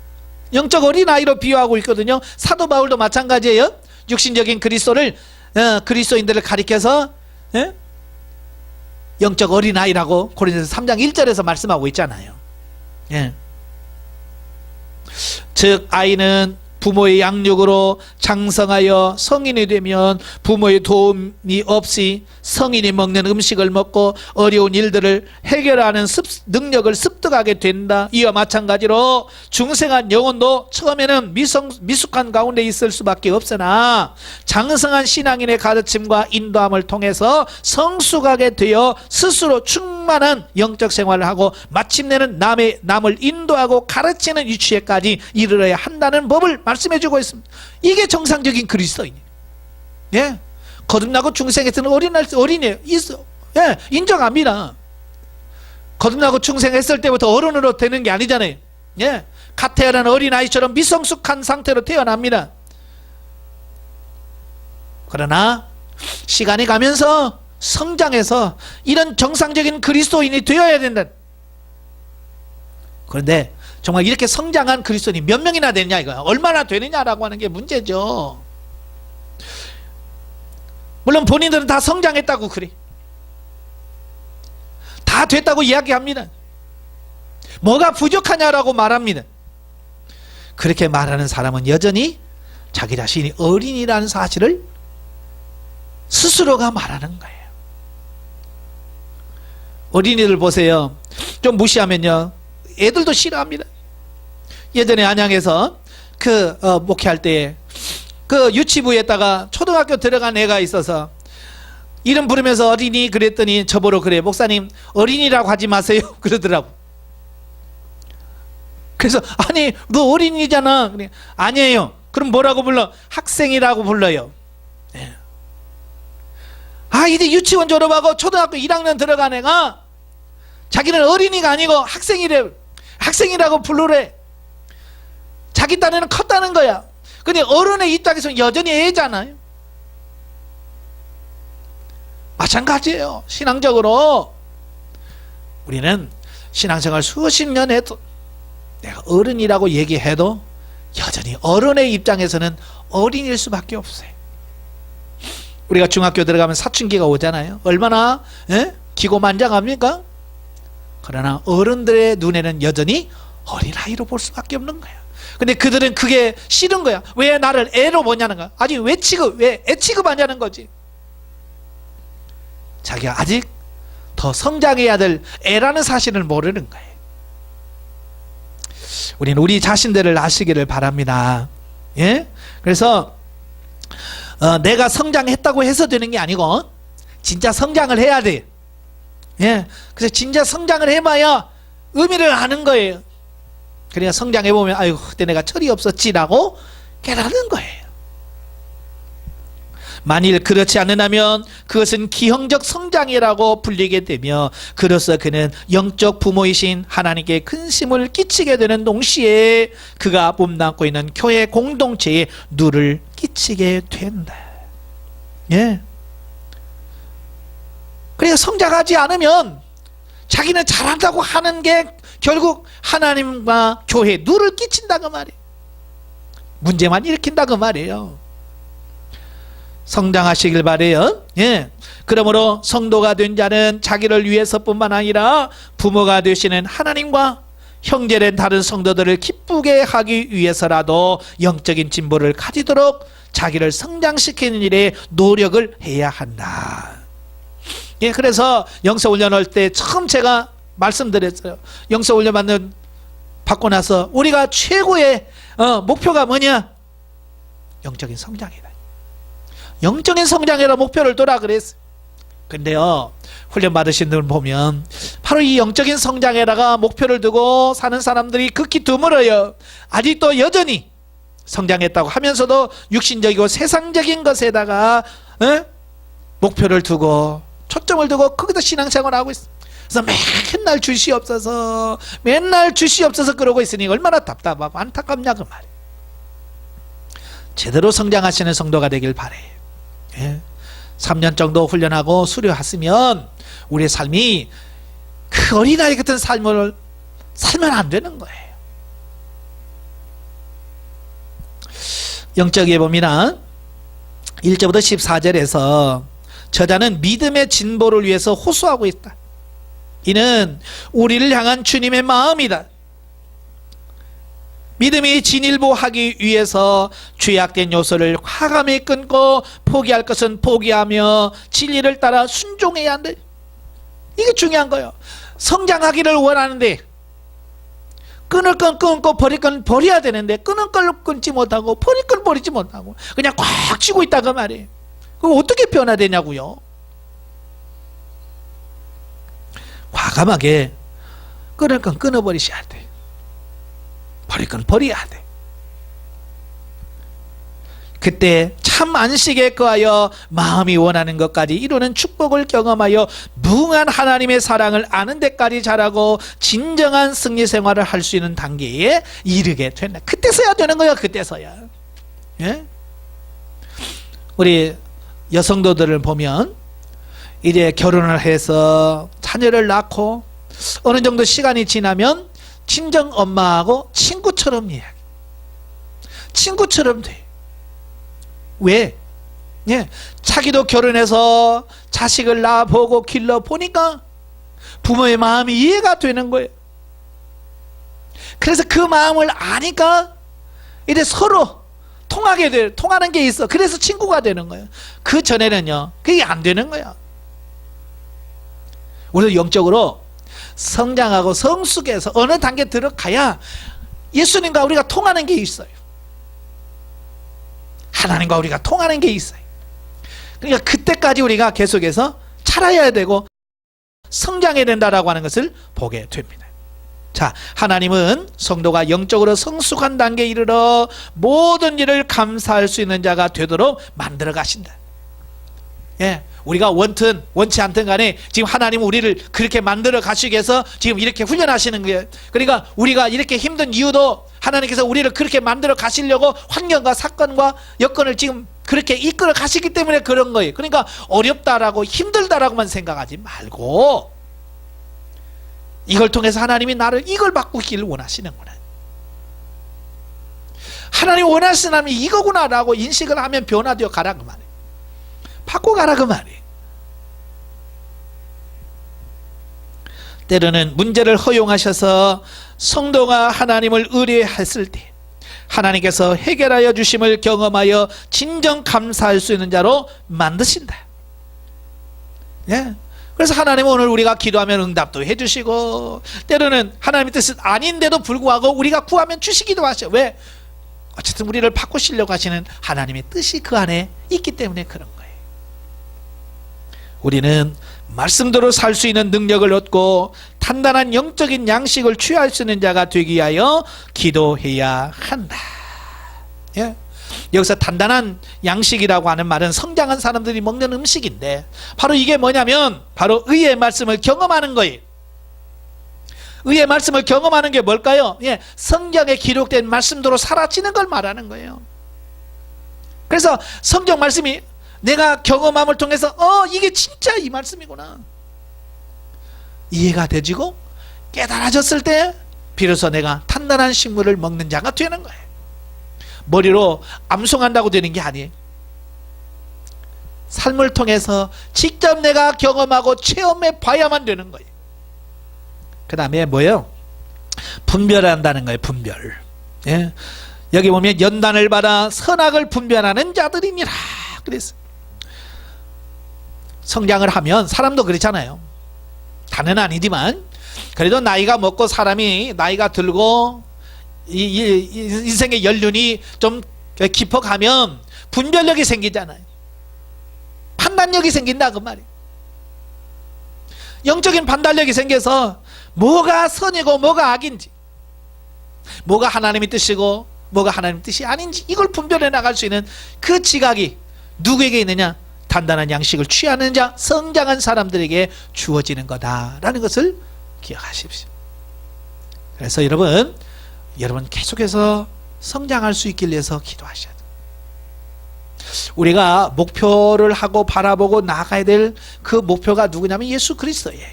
영적 어린아이로 비유하고 있거든요. 사도 바울도 마찬가지예요. 육신적인 그리스도인들을 가리켜서 영적 어린아이라고 고린도서 3장 1절에서 말씀하고 있잖아요. 예. 즉 아이는 부모의 양육으로 장성하여 성인이 되면 부모의 도움이 없이 성인이 먹는 음식을 먹고 어려운 일들을 해결하는 능력을 습득하게 된다. 이와 마찬가지로 중생한 영혼도 처음에는 미숙한 가운데 있을 수밖에 없으나 장성한 신앙인의 가르침과 인도함을 통해서 성숙하게 되어 스스로 충만한 영적 생활을 하고 마침내는 남을 인도하고 가르치는 위치에까지 이르러야 한다는 법을 말씀해주고 있습니다. 이게 정상적인 그리스도인이에요. 예, 거듭나고 중생했던 어린이에요. 있어. 예, 인정합니다. 거듭나고 중생했을 때부터 어른으로 되는 게 아니잖아요. 예, 갓 태어난 어린아이처럼 미성숙한 상태로 태어납니다. 그러나 시간이 가면서 성장해서 이런 정상적인 그리스도인이 되어야 된다. 그런데 정말 이렇게 성장한 그리스도인이 몇 명이나 되느냐, 이거 얼마나 되느냐라고 하는 게 문제죠. 물론 본인들은 다 성장했다고 그래, 다 됐다고 이야기합니다. 뭐가 부족하냐라고 말합니다. 그렇게 말하는 사람은 여전히 자기 자신이 어린이라는 사실을 스스로가 말하는 거예요. 어린이들 보세요. 좀 무시하면요 애들도 싫어합니다. 예전에 안양에서 목회할 때 유치부에다가 초등학교 들어간 애가 있어서 이름 부르면서 어린이 그랬더니 저보러 그래, 목사님 어린이라고 하지 마세요 그러더라고. 그래서 아니 너 어린이잖아. 그래, 아니에요. 그럼 뭐라고 불러? 학생이라고 불러요. 네. 이제 유치원 졸업하고 초등학교 1학년 들어간 애가 자기는 어린이가 아니고 학생이래. 학생이라고 부르래. 자기 딴에는 컸다는 거야. 근데 어른의 입장에서는 여전히 애잖아요. 마찬가지예요. 신앙적으로 우리는 신앙생활 수십 년 해도 내가 어른이라고 얘기해도 여전히 어른의 입장에서는 어린일 수밖에 없어요. 우리가 중학교 들어가면 사춘기가 오잖아요. 얼마나 기고만장합니까? 그러나 어른들의 눈에는 여전히 어린아이로 볼 수밖에 없는 거야. 근데 그들은 그게 싫은 거야. 왜 나를 애로 보냐는 거야. 아직 왜 애 취급하냐는 거지. 자기가 아직 더 성장해야 될 애라는 사실을 모르는 거예요. 우리는 우리 자신들을 아시기를 바랍니다. 예? 그래서 내가 성장했다고 해서 되는 게 아니고 진짜 성장을 해야 돼. 예. 그래서 진짜 성장을 해봐야 의미를 아는 거예요. 그러니까 성장해보면 아이고 그때 내가 철이 없었지라고 깨닫는 거예요. 만일 그렇지 않는다면 그것은 기형적 성장이라고 불리게 되며 그로써 그는 영적 부모이신 하나님께 근심을 끼치게 되는 동시에 그가 몸담고 있는 교회 공동체에 누를 끼치게 된다. 예. 그래서 성장하지 않으면 자기는 잘한다고 하는 게 결국 하나님과 교회에 누를 끼친다 그 말이에요. 문제만 일으킨다 그 말이에요. 성장하시길 바래요. 예. 그러므로 성도가 된 자는 자기를 위해서뿐만 아니라 부모가 되시는 하나님과 형제된 다른 성도들을 기쁘게 하기 위해서라도 영적인 진보를 가지도록 자기를 성장시키는 일에 노력을 해야 한다. 예, 그래서 영성훈련할 때 처음 제가 말씀드렸어요. 영성훈련 받고 나서 우리가 최고의 목표가 뭐냐? 영적인 성장이다. 영적인 성장이라 목표를 두라 그랬어요. 근데요, 훈련 받으신 분 보면 바로 이 영적인 성장에다가 목표를 두고 사는 사람들이 극히 드물어요. 아직도 여전히 성장했다고 하면서도 육신적이고 세상적인 것에다가 목표를 두고 초점을 두고 거기다 신앙생활을 하고 있어. 그래서 맨날 주시옵소서 그러고 있으니 얼마나 답답하고 안타깝냐 그 말이에요. 제대로 성장하시는 성도가 되길 바래. 예. 3년 정도 훈련하고 수료했으면 우리의 삶이 그 어린아이 같은 삶을 살면 안 되는 거예요. 영적에 보면 1절부터 14절에서 저자는 믿음의 진보를 위해서 호소하고 있다. 이는 우리를 향한 주님의 마음이다. 믿음이 진일보하기 위해서 죄악된 요소를 과감히 끊고 포기할 것은 포기하며 진리를 따라 순종해야 한다. 이게 중요한 거예요. 성장하기를 원하는데 끊을 건 끊고 버릴 건 버려야 되는데 끊을 건 끊지 못하고 버릴 건 버리지 못하고 그냥 꽉 쥐고 있다 그 말이에요. 그럼 어떻게 변화되냐고요? 과감하게 끊을 건 끊어버리셔야 돼. 버릴 건 버려야 돼. 그때 참 안식에 거하여 마음이 원하는 것까지 이루는 축복을 경험하여 무궁한 하나님의 사랑을 아는 데까지 자라고 진정한 승리 생활을 할 수 있는 단계에 이르게 된다. 그때서야 되는 거야. 그때서야. 예? 우리 여성도들을 보면 이제 결혼을 해서 자녀를 낳고 어느 정도 시간이 지나면 친정 엄마하고 친구처럼 이야기. 친구처럼 돼. 왜? 예, 자기도 결혼해서 자식을 낳아보고 길러보니까 부모의 마음이 이해가 되는 거예요. 그래서 그 마음을 아니까 이제 서로 통하는 게 있어. 그래서 친구가 되는 거예요. 그 전에는요, 그게 안 되는 거야. 우리도 영적으로 성장하고 성숙해서 어느 단계 들어가야 예수님과 우리가 통하는 게 있어요. 하나님과 우리가 통하는 게 있어요. 그러니까 그때까지 우리가 계속해서 자라야 되고 성장해야 된다라고 하는 것을 보게 됩니다. 자, 하나님은 성도가 영적으로 성숙한 단계에 이르러 모든 일을 감사할 수 있는 자가 되도록 만들어 가신다. 예, 우리가 원치 않든 간에 지금 하나님은 우리를 그렇게 만들어 가시기 위해서 지금 이렇게 훈련하시는 거예요. 그러니까 우리가 이렇게 힘든 이유도 하나님께서 우리를 그렇게 만들어 가시려고 환경과 사건과 여건을 지금 그렇게 이끌어 가시기 때문에 그런 거예요. 그러니까 어렵다라고 힘들다라고만 생각하지 말고 이걸 통해서 하나님이 나를 이걸 바꾸기를 원하시는구나. 하나님 원하시는 하나님이 이거구나라고 인식을 하면 변화되어 가라 그 말이에요. 바꿔가라 그 말이에요. 때로는 문제를 허용하셔서 성도가 하나님을 의뢰했을 때 하나님께서 해결하여 주심을 경험하여 진정 감사할 수 있는 자로 만드신다. 예. 그래서 하나님은 오늘 우리가 기도하면 응답도 해주시고 때로는 하나님의 뜻은 아닌데도 불구하고 우리가 구하면 주시기도 하셔. 왜? 어쨌든 우리를 바꾸시려고 하시는 하나님의 뜻이 그 안에 있기 때문에 그런 거예요. 우리는 말씀대로 살 수 있는 능력을 얻고 단단한 영적인 양식을 취할 수 있는 자가 되기 위하여 기도해야 한다. 예? 여기서 단단한 양식이라고 하는 말은 성장한 사람들이 먹는 음식인데, 바로 이게 뭐냐면 바로 의의 말씀을 경험하는 거예요. 의의 말씀을 경험하는 게 뭘까요? 예, 성경에 기록된 말씀대로 사라지는 걸 말하는 거예요. 그래서 성경 말씀이 내가 경험함을 통해서 이게 진짜 이 말씀이구나 이해가 되지고 깨달아졌을 때 비로소 내가 단단한 식물을 먹는 자가 되는 거예요. 머리로 암송한다고 되는 게 아니에요. 삶을 통해서 직접 내가 경험하고 체험해 봐야만 되는 거예요. 그 다음에 뭐예요? 분별한다는 거예요. 분별. 예? 여기 보면 연단을 받아 선악을 분별하는 자들이니라 그랬어요. 성장을 하면 사람도 그렇잖아요. 다는 아니지만 그래도 나이가 먹고 사람이 나이가 들고 이 인생의 연륜이 좀 깊어가면 분별력이 생기잖아요. 판단력이 생긴다 그 말이에요. 영적인 판단력이 생겨서 뭐가 선이고 뭐가 악인지, 뭐가 하나님의 뜻이고 뭐가 하나님의 뜻이 아닌지 이걸 분별해 나갈 수 있는 그 지각이 누구에게 있느냐? 단단한 양식을 취하는 자, 성장한 사람들에게 주어지는 거다라는 것을 기억하십시오. 그래서 여러분 계속해서 성장할 수 있길 위해서 기도하셔야 돼요. 우리가 목표를 하고 바라보고 나아가야 될 그 목표가 누구냐면 예수 그리스도예요.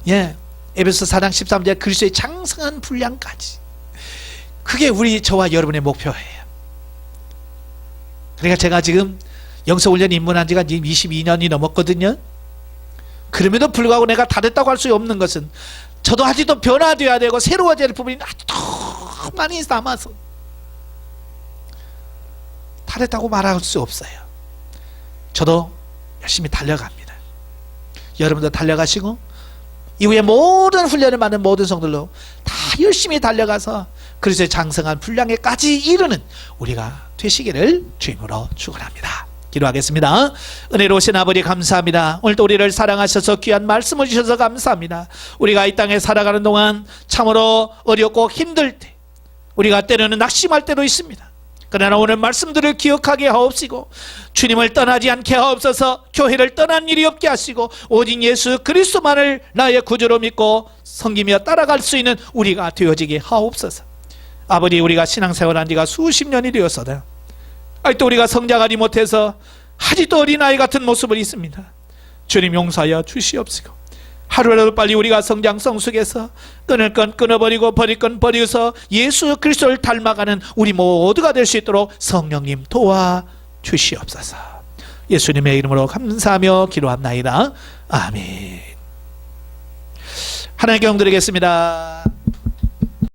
예, 에베소 4장 13절 그리스도의 장성한 분량까지, 그게 우리 저와 여러분의 목표예요. 그러니까 제가 지금 영성훈련 입문한 지가 지금 22년이 넘었거든요. 그럼에도 불구하고 내가 다 됐다고 할 수 없는 것은 저도 아직도 변화되어야 되고 새로워져야 될 부분이 아직도 많이 남아서 다 됐다고 말할 수 없어요. 저도 열심히 달려갑니다. 여러분도 달려가시고 이후에 모든 훈련을 받는 모든 성들로 다 열심히 달려가서 그리스도의 장성한 분량에까지 이르는 우리가 되시기를 주님으로 축원합니다. 기도하겠습니다. 은혜로우신 아버지 감사합니다. 오늘도 우리를 사랑하셔서 귀한 말씀을 주셔서 감사합니다. 우리가 이 땅에 살아가는 동안 참으로 어렵고 힘들 때, 우리가 때로는 낙심할 때도 있습니다. 그러나 오늘 말씀들을 기억하게 하옵시고 주님을 떠나지 않게 하옵소서. 교회를 떠난 일이 없게 하시고 오직 예수 그리스도만을 나의 구주로 믿고 섬기며 따라갈 수 있는 우리가 되어지게 하옵소서. 아버지, 우리가 신앙생활한 지가 수십 년이 되었어요. 아직도 우리가 성장하지 못해서 아직도 어린아이 같은 모습을 있습니다. 주님 용서하여 주시옵시고 하루라도 빨리 우리가 성장성 속에서 끊을 건 끊어버리고 버릴 건 버려서 예수 그리스도를 닮아가는 우리 모두가 될 수 있도록 성령님 도와주시옵소서. 예수님의 이름으로 감사하며 기도합나이다. 아멘. 하나님께 영드리겠습니다.